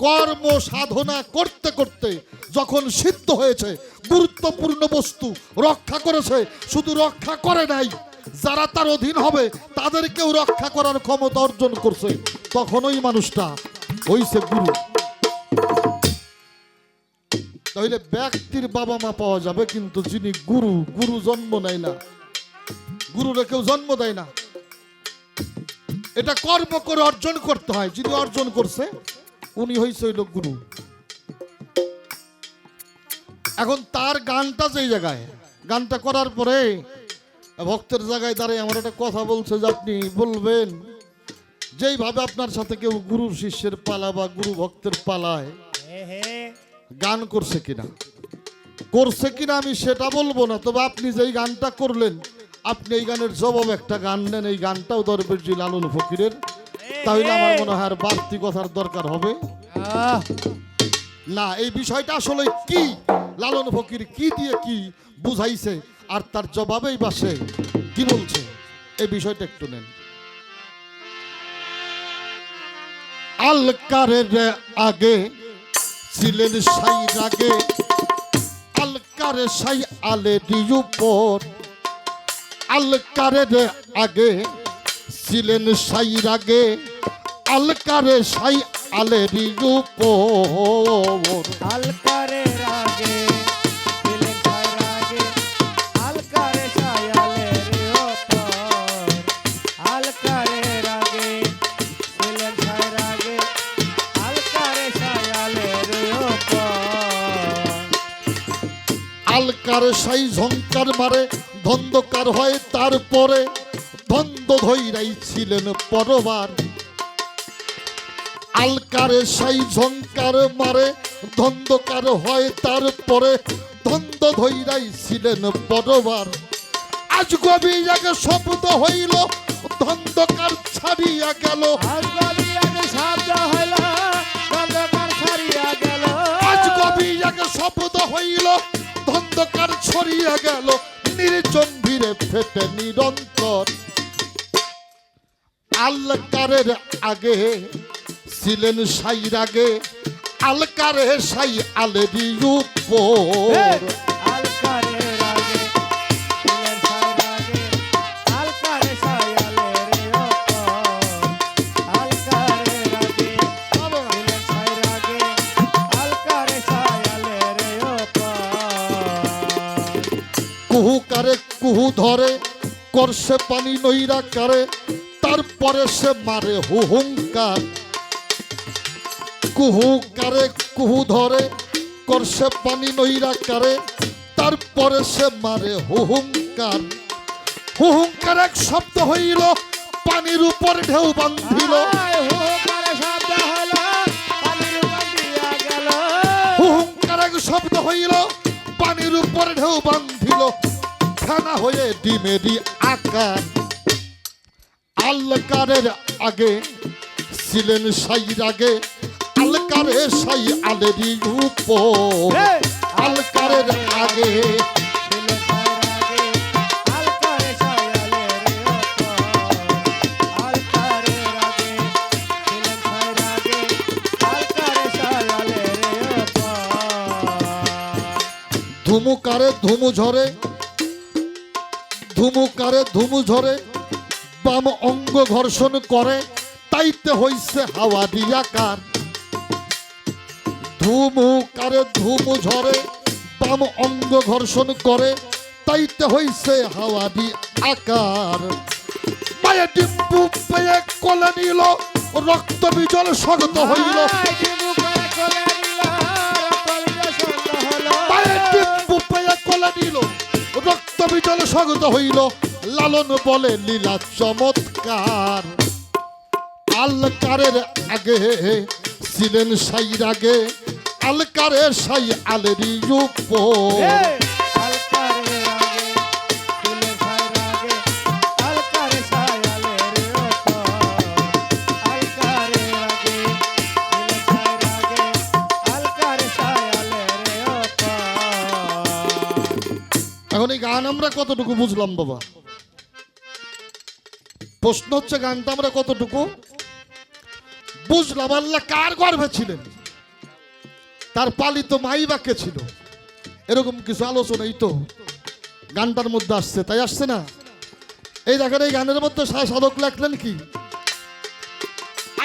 কর্ম সাধনা করতে করতে যখন সিদ্ধ হয়েছে, গুরুত্বপূর্ণ বস্তু রক্ষা করেছে, শুধু রক্ষা করে নাই, যারা তার অধীন হবে তাদেরকেও রক্ষা করার ক্ষমতা অর্জন করছে, তখন ওই মানুষটা হইছে গুরু। তাহলে ব্যক্তির বাবা মা পাওয়া যাবে, কিন্তু যিনি গুরু, গুরু জন্ম নেয় না, গুরুরে কেউ জন্ম দেয় না। এটা কর্ম করে অর্জন করতে হয়। যিনি অর্জন করছে উনি হইছে হইল গুরু। এখন তার গানটা যেই জায়গায়, গানটা করার পরে ভক্তের জায়গায় দাঁড়িয়ে আমার একটা কথা বলছে যে আপনি বলবেন যেইভাবে আপনার সাথে কেউ গুরুর শিষ্যের পালা বা গুরু ভক্তের পালায় গান করছে কিনা, করছে কিনা আমি সেটা বলবো না, তবে আপনি যেই গানটা করলেন, আপনি এই গানের জবাব একটা গান নেন, এই গানটাও দরবেশ জি লালন ফকিরের, তাহলে আমার মনে হয় আর বাড়তি কথার দরকার হবে না। এই বিষয়টা আসলে কি, লালন ফকির কি দিয়ে কি বুঝাইছে, আর তার জবাবেই বাসে কি বলছে, এই বিষয়টা একটু নেন। আলকারের আগে ছিলেন সাই রাগে, আলকারে সাই আলের উপর, আলকারের আগে ছিলেন সাই রাগে, আলকারে সাই আলের উপর, আলকারের আগে ছিলেন সাই রাগে, আলকারে সাই আলের উপর, আলকারের আগে ছিলেন সাই রাগে, আলকারে সাই আলের উপর, আলকারে সাই ঝংকার মারে ধন্দকার হয় তারপরে ধন্দ ধৈরাই ছিলেন পরবার আলকারে সাই ঝংকার মারে ধন্দকার হয় তারপরে ধন্দ ধৈরাই ছিলেন পরবার আজ কবি এক শব্দ হইল ধন্দকার ছাড়িয়া গেল আজ কবি এক শব্দ হইল ধন্দকার ছাড়িয়া গেল আজ কবি এক শব্দ হইল ধন্দকার ছড়িয়া গেল নির্জন ভিড়ে ফেটে নিরন্তর আলকারের আগে ছিলেন সাইর আগে আলকারে সাই আলেরই উপর আলকারে রাগে ছিলেন সাইর আগে আলকারে সায়ালের ওপর আলকারে রাগে ছিলেন সাইর আগে আলকারে সায়ালের ওপর কুহু কারে কুহু ধরে করছে পানি নইরা কারে তারপরে সে মারে হুহুঙ্কার কুহু কারে কুহু ধরে করছে পানি নইরা কারে তারপরে সে মারে হুহুঙ্কার হুহুঙ্কার এক শব্দ হইল পানির উপর ঢেউ বান্ধিল হুকারে শব্দ হলো পানির উপর দিয়া গেল হুহুঙ্কার এক শব্দ হইল পানির উপর ঢেউ বান্ধিল ফেনা হয়ে ডিমেরই আকার আলকারের আগে ছিলেন সাইর আগে আলকারে সাই আলেরই উপর আলকারের আগে ছিলেন সাইর আগে আলকারে সায়ালের ওপর আলকারে রাগে ছিলেন সাইর আগে আলকারে সায়ালের ওপর ধুমুকারে ধুমু ঝরে ধুমুকারে ধুমু ঝরে বাম অঙ্গ ঘর্ষণ করে তাইতে হইছে হাওয়ারি আকার ধুমুকারে ধুমু ঝরে বাম অঙ্গ ঘর্ষণ করে তাইতে হইছে হাওয়ারি আকার পায়ে ডিম্বু পেয়ে কোলে নিল রক্ত বিজল স্বাগত হইল পায়ে ডিম্বু পেয়ে কোলে নিল রক্ত বিজল স্বাগত হইল লালন বলে লীলা চমৎকার আলকারের আগে ছিলেন সাইর আগে আলকারে সাই আলেরই উপর এখন এই গান আমরা কতটুকু বুঝলাম বাবা প্রশ্ন হচ্ছে গানটা আমরা কতটুকু বুঝলাম আল্লাহ কার গর্ভে ছিলেন তার পালিত মাই বা কে ছিল এরকম কিছু আলোচনাই তো গানটার মধ্যে আসছে তাই আসছে না এই দেখেন এই গানের মধ্যে সাধক লেখলেন কি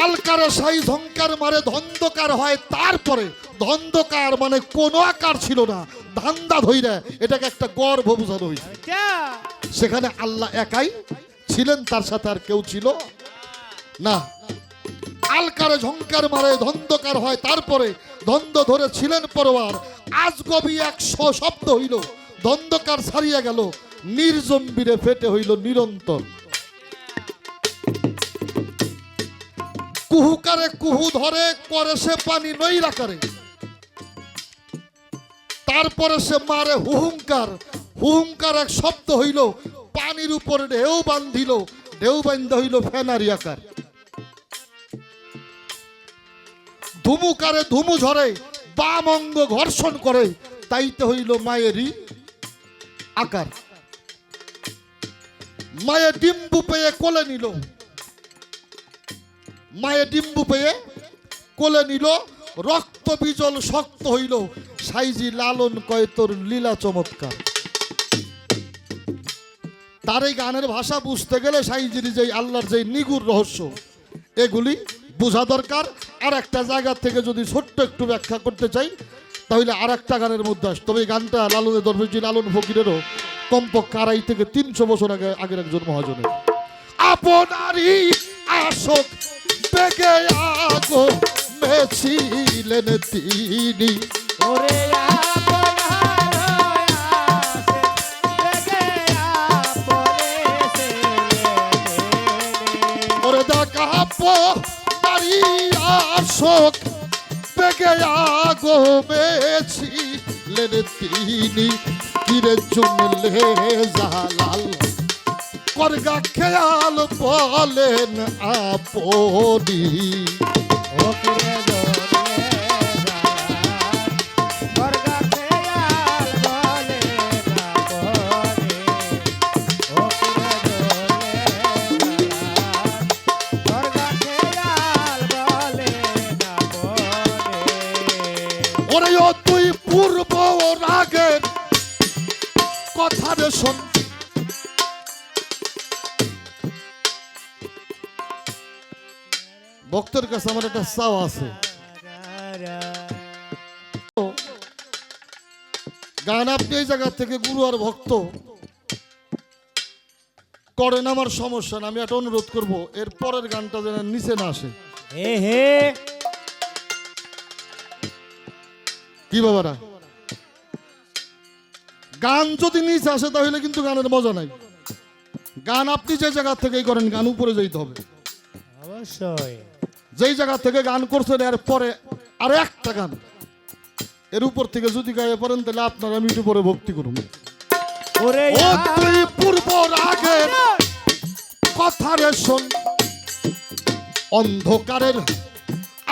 আলকারে সাই ঝংকার মারে ধন্দকার হয় তারপরে ধন্দকার মানে কোনো আকার ছিল না ধান্দা ধইরা এটাকে একটা গর্ভ বোঝানো হয়েছে সেখানে আল্লাহ একাই ছিলেন তার সাথে আর কেউ ছিল না আলকারে ঝংকার মারে ধন্দকার হয় তারপরে ধন্দ ধরে ছিলেন পরবার আজগবি এক শব্দ হইল ধন্দকার ছাড়িয়া গেল নির্জম্বিরে ফেটে হইল নিরন্তর কুহুকারে কুহু ধরে করে সে পানি নইরা করে তারপরে সে মারে হুহুঙ্কার হুহুঙ্কার এক শব্দ হইল পানির উপরে ঢেউ বান্ধিল ঢেউ বান্ধ হইল ফেনারি আকার ধুমুকারে ধুমু ঝরে বাম অঙ্গ ঘর্ষণ করে তাইতে হইল মায়েরই আকার মায়ে ডিম্বু পেয়ে কোলে নিল মায়ে ডিম্বু পেয়ে কোলে নিল রক্ত বিজল শক্ত হইল সাইজি লালন কয় তোর লীলা চমৎকার তার এই গানের ভাষা বুঝতে গেলে সাইজির যে আল্লাহর যে নিগুর রহস্য এগুলি বোঝা দরকার আর একটা জায়গা থেকে যদি ছোট্ট একটু ব্যাখ্যা করতে চাই তাহলে আর একটা গানের মধ্যে আস তবে এই গানটা লালনের দরবেশজি লালন ফকিরেরও কমপক্ষে 250 থেকে 300 বছর আগের একজন মহাজনের আপনারই আসক বেগে আগো মেছিলেন তিনি ওরে আপনার নারী আশোক বেগে আগমেছিলেন তিনি তীরে চুনলে জালাল করগা খেয়াল বলেন আপনি ও কিরে দোলে জালাল বর্গা খেয়াল বলে না পরে ও কিরে দোলে জালাল বর্গা খেয়াল বলে না পরে ওরে ও তুই পূর্ব রাগের কথা রে শোন ভক্তের কাছে আমার একটা চাও আছে গান আপনি এই জায়গা থেকে গুরু আর ভক্ত করেন আমার সমস্যা না, আমি একটা অনুরোধ করব এর পরের গানটা যেন নিচে না আসে। হে হে কি বাবারা, গান যদি নিচে আসে তাহলে কিন্তু গানের মজা নাই। গান আপনি যে জায়গা থেকেই করেন গান উপরে যেতে হবে। অবশ্যই যেই জায়গা থেকে গান করছেন এর পরে আর একটা গান এর উপর থেকে যদি গায়ে পড়েন তাহলে আপনার আমি একটু পরে ভক্তি করুন। ওরে ও তুই পূর্ব রাগের কথা রে শোন, অন্ধকারের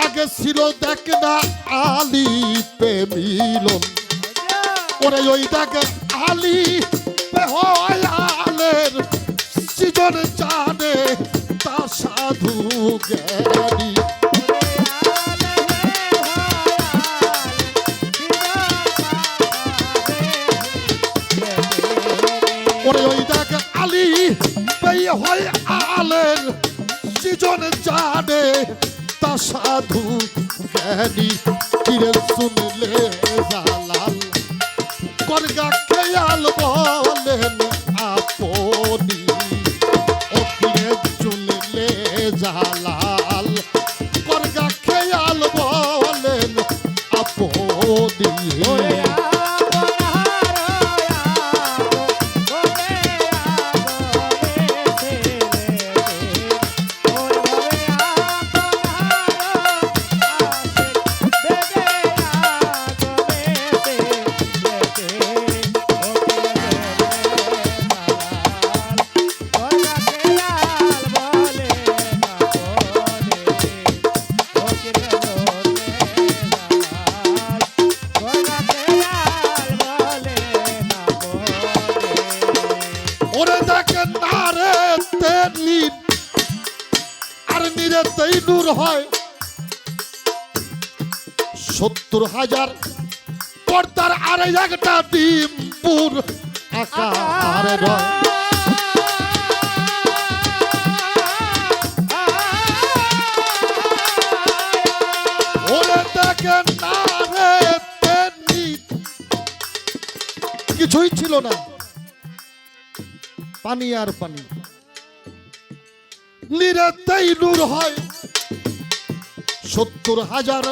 আগে ছিল দেখ না আলী পে মিলন। ওরে ওই দেখ আলী পে হয় আলের সৃজন জানে তা সাধু জ্ঞানী। ওরে ওই দেখ আলী পে হয় আলের সৃজন জানে তা সাধু জ্ঞানী। কিরে শুনলে জালাল করগা খেয়াল বলেন আপনি ও কিরে শুনলে জালাল করগা খেয়াল বলেন আপনি। ওরে ওরে দেখেন না রে তেনি আর নিরেতেই নূর হয় ৭০,০০০ পর্দার আর একটা ডিম্পুর আকারে রয়। ওরে দেখেন না রে তেনি কিছুই ছিল না, পানি আর পানি। নিরেতেই নূর হয় ৭০,০০০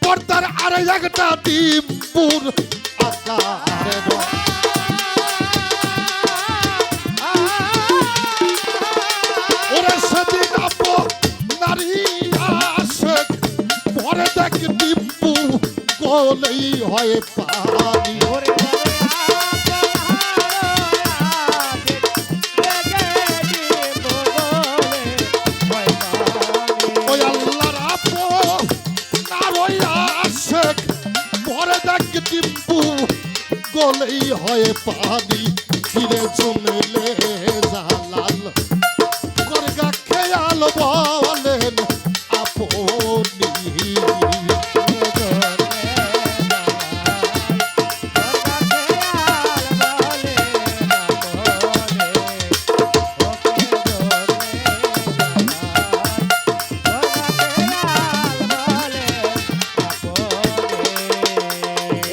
পর্দার আর একটা ডিম্পুর আকারে রয়। ওরে সেদিন নারী আসে পরে দেখ ডিম্পু গলেই হয় পানি। ওই আল্লাহর আপো নারী আসে পরে দেখ ডিম্পু গলেই হয় পানি। ফিরে শুনলে জালাল করগা খেয়াল বলেন আপনি।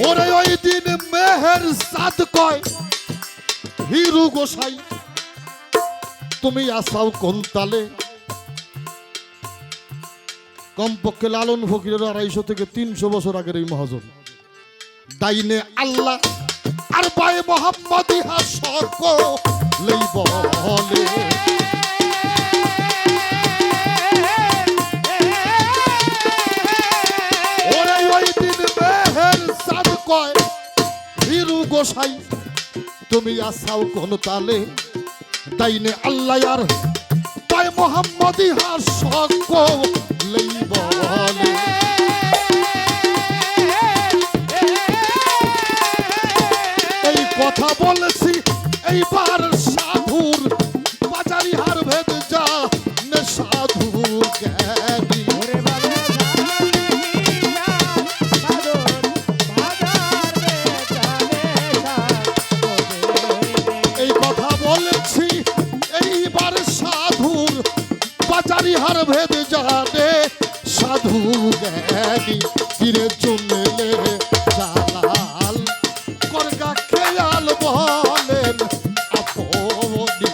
ওরে ওই দিন মেহের সাদ কয় হিরু গোসাই তুমি আসাও কোন তালে। কমপক্ষে লালন ফকিরের ২৫০ থেকে ৩০০ বছর আগের এই মহাজন ডাইনে আল্লাহ আর বাই মোহাম্মদ ইহা সকলেই বলে। তুমি আসাও কোন তালে তাইনে আল্লাহ আর তাই মোহাম্মদ ইহার সকলেই বলে এই কথা বলেছি এইবার সাধুর বাজারি হার ভেদ যা নে সাধু জ্ঞানী ওরে বাবা এই কথা বলেছি এইবার সাধুর বাজারি হার ভেদ জানে সাধু জ্ঞানী তীরে চুনলে জালাল করগা খেয়াল বলেন আপনি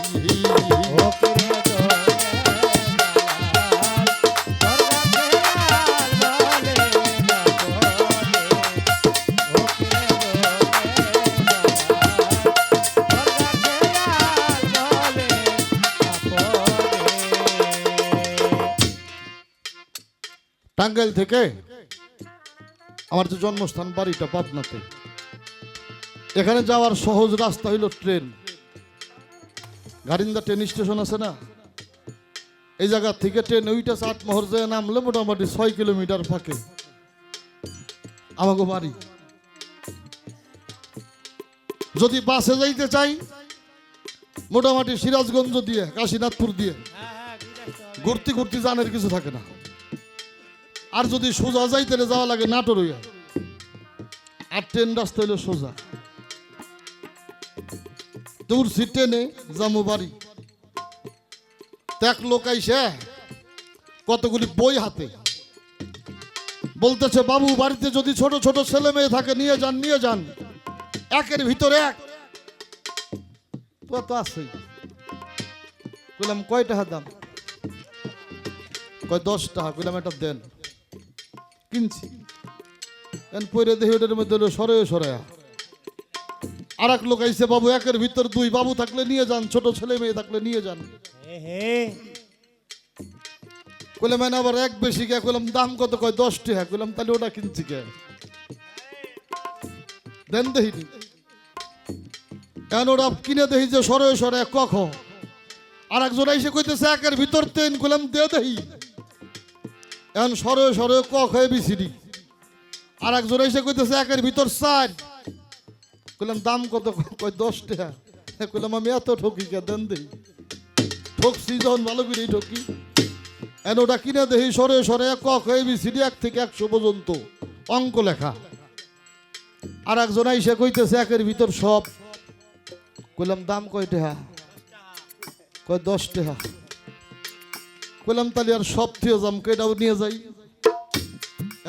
টাঙ্গাইল থেকে আমার যে জন্মস্থান বাড়িটা পাবনাতে এখানে যাওয়ার সহজ রাস্তা হইল ট্রেন গারিন্দা ট্রেন স্টেশন আছে না এই জায়গা থেকে ট্রেন ওইটা চাটমোহর যায় নামলে মোটামুটি 6 কিলোমিটার ফাঁকে আমাকে বাড়ি যদি বাসে যাইতে চাই মোটামুটি সিরাজগঞ্জ দিয়ে কাশীনাথপুর দিয়ে ঘুরতে ঘুরতে জানের কিছু থাকে না আর যদি সোজা যাইতে যাওয়া লাগে নাটোর হইয়া আর ট্রেন রাস্তা হইলো সোজা তোর ট্রেনে যাবো বাড়ি এক লোক আইসে কতগুলি বই হাতে বলতেছে বাবু বাড়িতে যদি ছোট ছোট ছেলে মেয়ে থাকে নিয়ে যান একের ভিতরে এক তো আছে বললাম কয় টাকা দাম কয় 10 টাকা বললাম এটা দেন কিনছি পরে দেখি ওটার মধ্যে হলো সরায়া আর এক লোক আইসে বাবু একের ভিতর 2 বাবু থাকলে নিয়ে যান ছোট ছেলে মেয়ে থাকলে নিয়ে যান কইলাম আবার এক বেশি কে কইলাম দাম কত কয় 10 টাকা কইলাম তাহলে ওটা কিনছি কে দেন দেখিনি এখন ওরা কিনে দেখি যে সরায়া কখ আর একজন আইসে কইতেছে একের ভিতর 3 কইলাম দে দেহি এখন সরে ক খয়ে বিসিডি আর একজন এসে কইতেছে একের ভিতর 4 কইলাম দাম কত কই 10 টাকা কইলাম আমি এত ঠকি কে দেন দেই ঠকছি যখন ভালো করে ঠকি এখন ওটা কিনে দেখি সরে ক খয়ে বিসিডি 1 থেকে 100 পর্যন্ত অঙ্ক লেখা আর একজন এসে কইতেছে একের ভিতর সব কইলাম দাম কয় টাকা কয় 10 টাকা কইলাম তাহলে আর সব থেকে যাম কেটাও নিয়ে যাই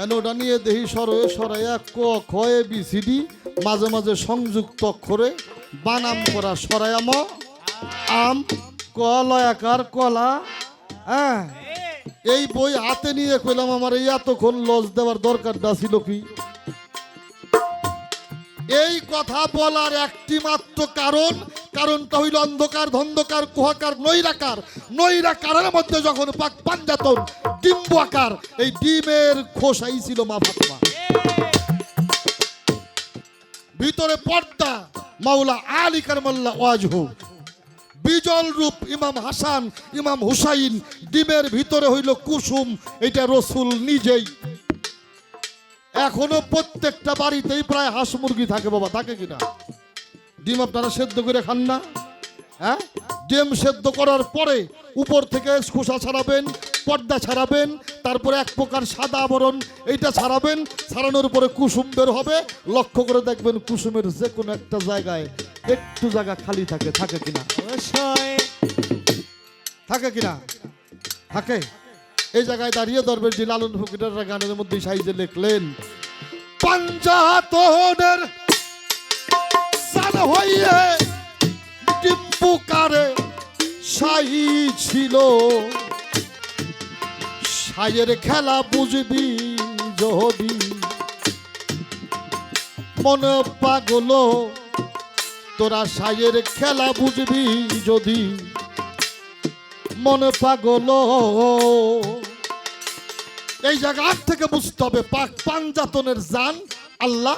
এন ওটা নিয়ে দেখি সরাইয়া ক খয়ে বিসিডি মাঝে মাঝে সংযুক্ত অক্ষরে বানাম করা সরায়াম আম কলয়াকার কলা হ্যাঁ এই বই হাতে নিয়ে কইলাম আমার এই এতক্ষণ লজ দেওয়ার দরকারটা ছিল কি এই কথা বলার একটি মাত্র কারণটা হইল অন্ধকার ধন্ধকার কুহাকার নৈরাকারের মধ্যে যখন পাক পাঞ্জাতন ডিম্ব আকার এই ডিমের খোসাই ছিল মা ফাতেমা ভিতরে পর্দা মাওলা আলী কারমাল্লাহ ওয়াজহু বিজল রূপ ইমাম হাসান ইমাম হুসাইন ডিমের ভিতরে হইল কুসুম এটা রসুল নিজেই এখনো প্রত্যেকটা বাড়িতেই প্রায় হাঁস মুরগি থাকে বাবা থাকে কিনা ডিম আপনারা সেদ্ধ করে খান না হ্যাঁ ডিম সেদ্ধ করার পরে উপর থেকে খোসা ছাড়াবেন পর্দা ছাড়াবেন তারপরে এক প্রকার সাদা আবরণ এইটা ছাড়াবেন ছাড়ানোর পরে কুসুম বের হবে লক্ষ্য করে দেখবেন কুসুমের যে কোনো একটা জায়গায় একটু জায়গা খালি থাকে কিনা থাকে কিনা থাকে এই জায়গায় দাঁড়িয়ে দরবেশ জি লালন ফকিরের গানের মধ্যে সাইজে লিখলেন পাঞ্জাতনের সান হইয়ে ডিম্বুকারে সাই ছিল সাইয়ের খেলা বুঝবি যদি মন পাগল তোরা সাইয়ের খেলা বুঝবি যদি মন পাগল এই জায়গা থেকে বুঝতে হবে পাঞ্জাতনের জান আল্লাহ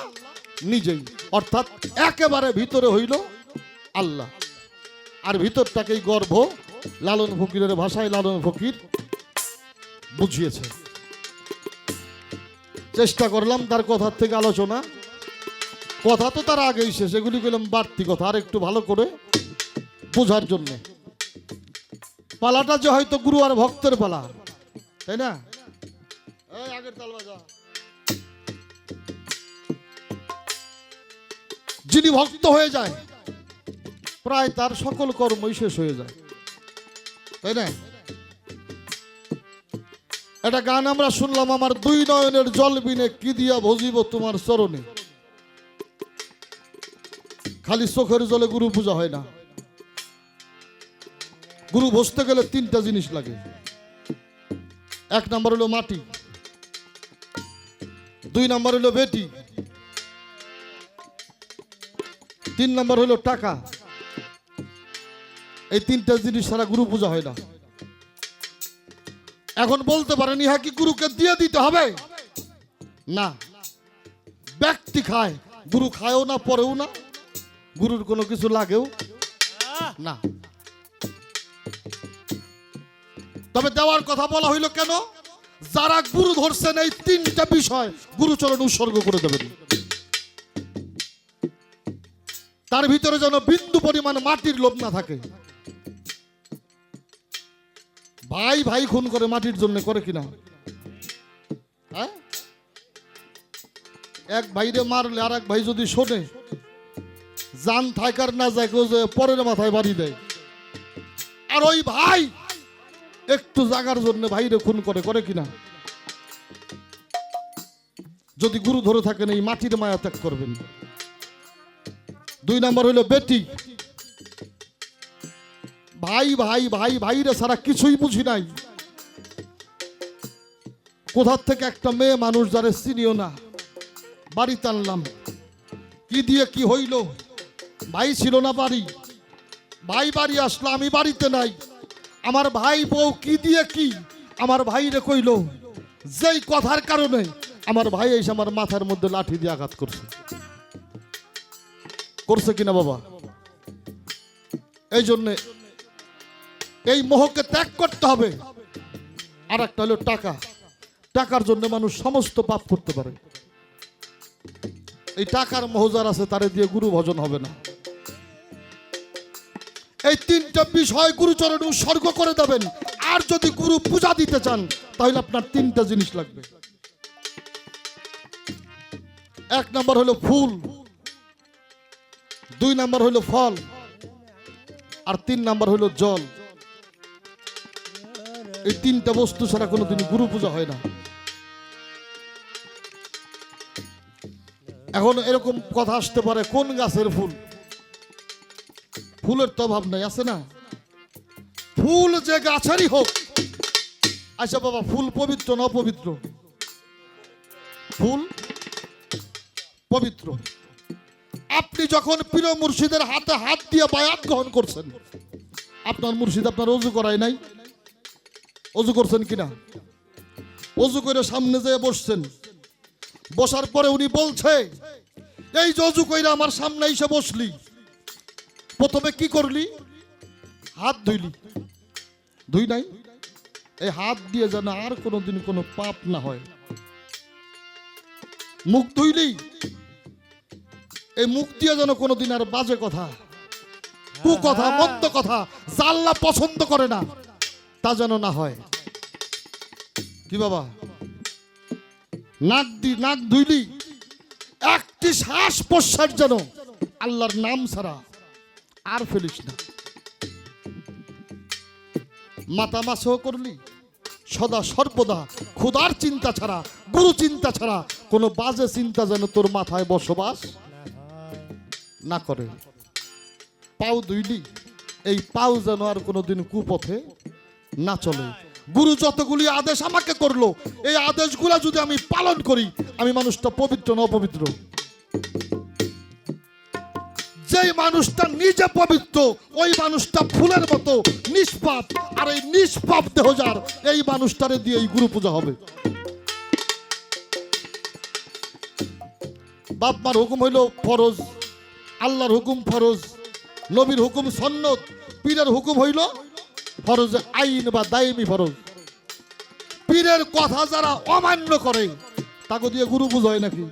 নিজেই অর্থাৎ একেবারে ভিতরে হইল আল্লাহ। আর ভিতরটাকেই গর্ভ লালন ফকিরের ভাষায় লালন ফকির বুঝিয়েছে। চেষ্টা করলাম তার কথার থেকে আলোচনা, কথা তো তার আগেই শেষ, এগুলি করলাম বাড়তি কথা আর একটু ভালো করে বোঝার জন্য। পালাটা যে হয়তো গুরু আর ভক্তের পালা, তাই না? এই আগের তাল বাজা। যিনি ভক্ত হয়ে যায় প্রায় তার সকল কর্মই শেষ হয়ে যায়, তাই না? একটা গান আমরা শুনলাম, আমার দুই নয়নের জল বিনে কি দিয়া ভজিব তোমার চরণে। খালি চোখের জলে গুরু পূজা হয় না, গুরু বসতে গেলে তিনটা জিনিস লাগে। এক নাম্বার হলো মাটি, দুই নাম্বার হলো বেটি, তিন নাম্বার হলো টাকা। এই তিনটা জিনিস ছাড়া গুরু পূজা হয় না। এখন বলতে পারেন ইহা কি গুরুকে দিয়ে দিতে হবে? না, ব্যক্তি খায়, গুরু খায়ও না, পরেও না, গুরুর কোনো কিছু লাগেও না। তবে দেওয়ার কথা বলা হইল কেন? যারা গুরু ধরছেন এই তিনটা বিষয় গুরুচরণ উৎসর্গ করে দেবেন। তার ভিতরে যেন বিন্দু পরিমাণ মাটির লোভ না থাকে। ভাই ভাই খুন করে মাটির জন্য, করে কিনা? হ্যাঁ, এক ভাইরে মারলে আর এক ভাই যদি শোনে, জান থাকার না যায়, পরের মাথায় বাড়ি দেয়। আর ওই ভাই একটু জাগার জন্য ভাইরে খুন করে, করে কিনা? যদি গুরু ধরে থাকেন এই মাটির মায়া ত্যাগ করবেন। দুই নাম্বার হইল বেটি। ভাই ভাই ভাই ভাইরে ছাড়া কিছুই বুঝি নাই। কোথার থেকে একটা মেয়ে মানুষ যারে চিনিও না বাড়িতে আনলাম, কি দিয়ে কি হইল? ভাই ছিল না বাড়ি, ভাই বাড়ি আসলো, আমি বাড়িতে নাই। আমার ভাই বউ কি দিয়ে কি আমার ভাইরে কইল, যেই কথার কারণে আমার ভাই এসে আমার মাথার মধ্যে লাঠি দিয়ে আঘাত করছে। করছে কিনা বাবা? এই জন্যে এই মোহকে ত্যাগ করতে হবে। আর একটা হলো টাকা। টাকার জন্য মানুষ সমস্ত পাপ করতে পারে। এই টাকার মোহ যার আছে তারে দিয়ে গুরু ভজন হবে না। এই তিনটা বিষয় গুরুচরণে উৎসর্গ করে দেবেন। আর যদি গুরু পূজা দিতে চান তাহলে আপনার তিনটা জিনিস লাগবে। এক নাম্বার হলো ফুল, দুই নাম্বার হলো ফল, আর তিন নাম্বার হলো জল। এই তিনটা বস্তু ছাড়া কোনোদিন গুরু পূজা হয় না। এখন এরকম কথা আসতে পারে, কোন গাছের ফুল? ফুলের তো অভাব নাই, আছে না? ফুল যে গাছেরই হোক। আচ্ছা বাবা, ফুল পবিত্র না অপবিত্র? ফুল পবিত্র। আপনি যখন প্রিয় মুর্শিদের হাতে হাত দিয়ে বায়াত গ্রহণ করছেন, আপনার মুর্শিদ আপনার অজু করায় নাই? অজু করছেন কিনা? অজু করে সামনে যেয়ে বসছেন, বসার পরে উনি বলছে, এই যে অজু কইরা আমার সামনে এসে বসলি, প্রথমে কি করলি? হাত ধুইলি। ধুই নাই? এই হাত দিয়ে যেন আর কোনোদিন কোনো পাপ না হয়। মুখ ধুইলি, এই মুখ দিয়ে যেন কোনোদিন আর বাজে কথা, কুকথা, মন্দ কথা, যা আল্লাহ পছন্দ করে না তা যেন না হয়। কি বাবা? নাক ধুইলি, একটি শ্বাস প্রশ্বাস যেন আল্লাহর নাম ছাড়া আর ফেলিস না। মাথা মাসহ করলি, সদা সর্বদা ক্ষুধার চিন্তা ছাড়া, গুরু চিন্তা ছাড়া কোনো বাজে চিন্তা যেন তোর মাথায় বসবাস না করে। পাও ধুইলি, এই পাও যেন আর কোনোদিন কুপথে না চলে। গুরু যতগুলি আদেশ আমাকে করলো, এই আদেশগুলো যদি আমি পালন করি, আমি মানুষটা পবিত্র না অপবিত্র? যেই মানুষটা নিজে পবিত্র ওই মানুষটা ফুলের মতো নিষ্পাপ, আর এই নিষ্পাপ দেহজার এই মানুষটারে দিয়ে এই গুরু পূজা হবে। বাপ মার হুকুম হইল ফরজ, আল্লাহর হুকুম ফরজ, নবীর হুকুম সুন্নত, পীরের হুকুম হইল ফরজ আইন বা দায়মি ফরজ। পীরের কথা যারা অমান্য করে তাকে দিয়ে গুরু পূজা হয় নাকি?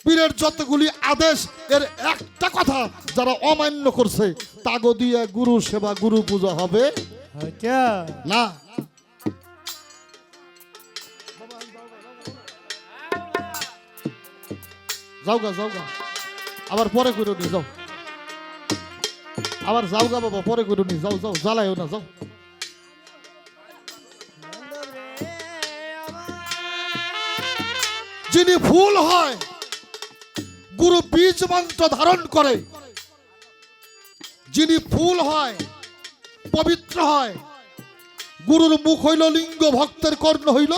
পীরের যতগুলি আদেশ এর একটা কথা যারা অমান্য করছে তাকে দিয়ে গুরু সেবা গুরু পূজা হবে আচ্ছা না। যাওগা যাওগা, আবার পরে করে নি যাও, আবার যাওগা বাবা, পরে করে নি যাও, যাও জ্বালাইও না, যাও। যিনি ফুল হয় গুরু বীজ মন্ত্র ধারণ করে, যিনি ফুল হয় পবিত্র হয়, গুরুর মুখ হইল লিঙ্গ, ভক্তের কর্ণ হইল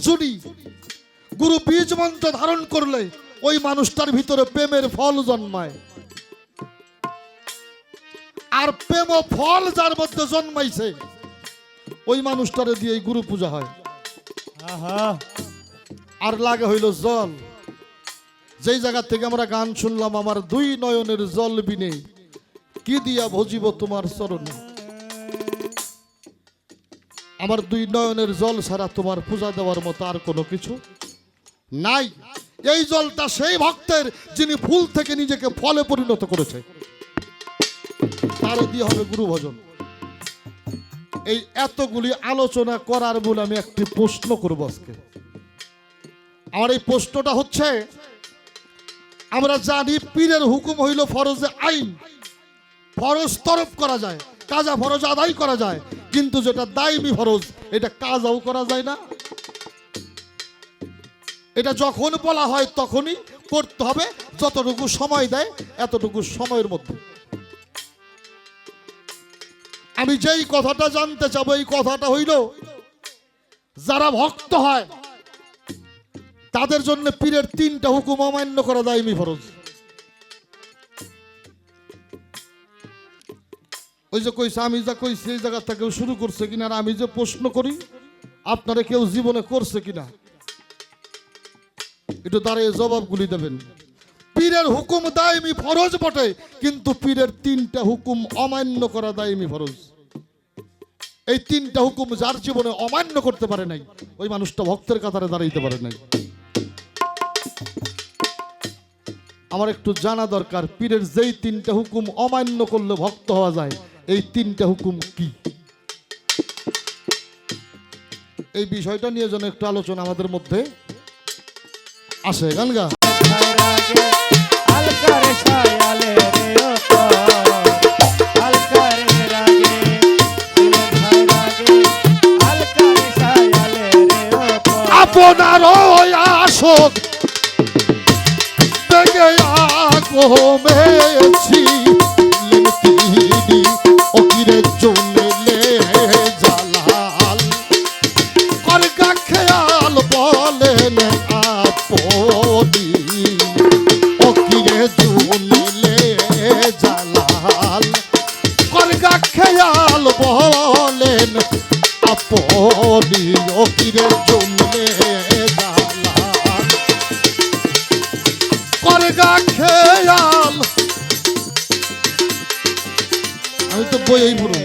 জুনি। গুরু বীজ মন্ত্র ধারণ করলে ওই মানুষটার ভিতরে প্রেমের ফল জন্মায়, আর প্রেম ও ফল যার মধ্যে জন্মাইছে ওই মানুষটারে দিয়ে গুরু পূজা হয়। আহা আর লাগে হইল জল। যেই জায়গা থেকে আমরা গান শুনলাম, আমার দুই নয়নের জল বিনে কি দিয়া ভজিব তোমার চরণে, আমার দুই নয়নের জল ছাড়া তোমার পূজা দেওয়ার মতো আর কোনো কিছু নাই। এই জলটা সেই ভক্তের যিনি ফুল থেকে নিজেকে ফলে পরিণত করেছে, তার দিয়ে হবে গুরু ভজন। এই এতগুলি আলোচনা করার বলে আমি একটি প্রশ্ন করব আজকে। আমার এই প্রশ্নটা হচ্ছে, আমরা জানি পীরের হুকুম হইল ফরজে আইন, ফরজ তরফ করা যায়, কাজা ফরজ আদায় করা যায়, কিন্তু যেটা দায়মি ফরজ এটা কাজাও করা যায় না। এটা যখন বলা হয় তখনই করতে হবে, যতটুকু সময় দেয় এতটুকু সময়ের মধ্যে। আমি যেই কথাটা জানতে চাবো এই কথাটা হইল, যারা ভক্ত হয় তাদের জন্য পীরের তিনটা হুকুম অমান্য করা দায়মি ফরজ। ওই যে কইছে, আমি যা কইছি এই জায়গা থেকে শুরু করছে কিনা, আর আমি যে প্রশ্ন করি আপনারা কেউ জীবনে করছে কিনা, একটু দাঁড়িয়ে জবাবগুলি দেবেন। পীরের হুকুম দায়মি ফরজ বটে, কিন্তু পীরের তিনটা হুকুম অমান্য করা দায়মি ফরজ। এই তিনটা হুকুম যার জীবনে অমান্য করতে পারে নাই ওই মানুষটা ভক্তের কাতারে দাঁড়াইতে পারে নাই। আমার একটু জানা দরকার, পীরের যেই তিনটা হুকুম অমান্য করলে ভক্ত হওয়া যায়, এই তিনটা হুকুম কি? এই বিষয়টা নিয়ে যেন একটু আলোচনা আমাদের মধ্যে আসে। গান গা আলকারে সায়ালে রে ওতো আলকারে রাগে ভাই রাগে আলকারে সায়ালে রে ওতো আপনার আসক দেখে আগমেছি লিমতিনি ওকিরে জুনলে জালাল করগা খেয়াল বলেন আপনি ওকিরে জুনলে জালাল করগা খেয়াল বলেন আপনি ওকিরে জুনলে জালাল করগা খেয়াল। আমি তো বই পুরো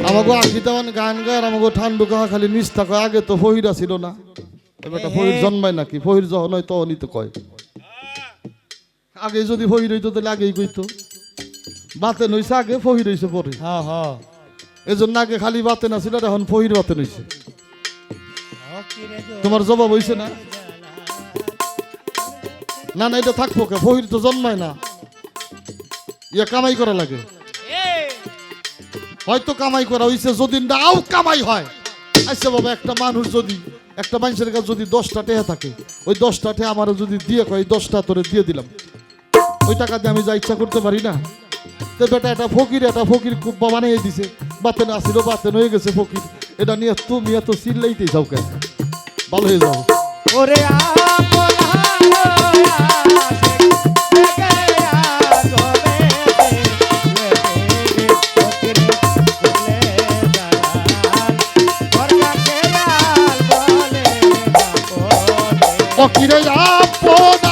আমাকে আশি তেমন গান গায়, আমাকে ঠান্ডু কাহা খালি নিস্তা কয়। আগে তো ফহিরা ছিল না, এবারটা ফহির জন্মায় নাকি? ফহির যখন হয় তখনই তো কয়। আগে যদি ফহির হইতো তাহলে আগেই কইতো। বাতেন হইছে আগে, ফহির হইছে পরে। হ্যাঁ হ্যাঁ এই জন্য আগে খালি বাতেন আছিল, আর এখন ফহির বাতেন হইছে। তোমার জবাব হইছে না? না না, এটা থাকবো কে, ফহির তো জন্মায় না, ইয়া কামাই করা লাগে। হয়তো কামাই করা হইছে, যদি নাও কামাই হয়। আচ্ছা বাবা, একটা মানুষ যদি, একটা মানুষের কাছে যদি 10টা টেহা থাকে, ওই 10টা টেহা আমার যদি দিয়ে কয় 10টা তোরে দিয়ে দিলাম, ওই টাকা দিয়ে আমি যা ইচ্ছা করতে পারি না? তো বেটা এটা ফকির খুব বানিয়ে দিছে, বাতেন আসিল বাতেন হয়ে গেছে ফকির, এটা নিয়ে তুমি এত চিল্লাইতেই যাও কেন? ভালো হয়ে যাও। ওরে ফকিরে আপন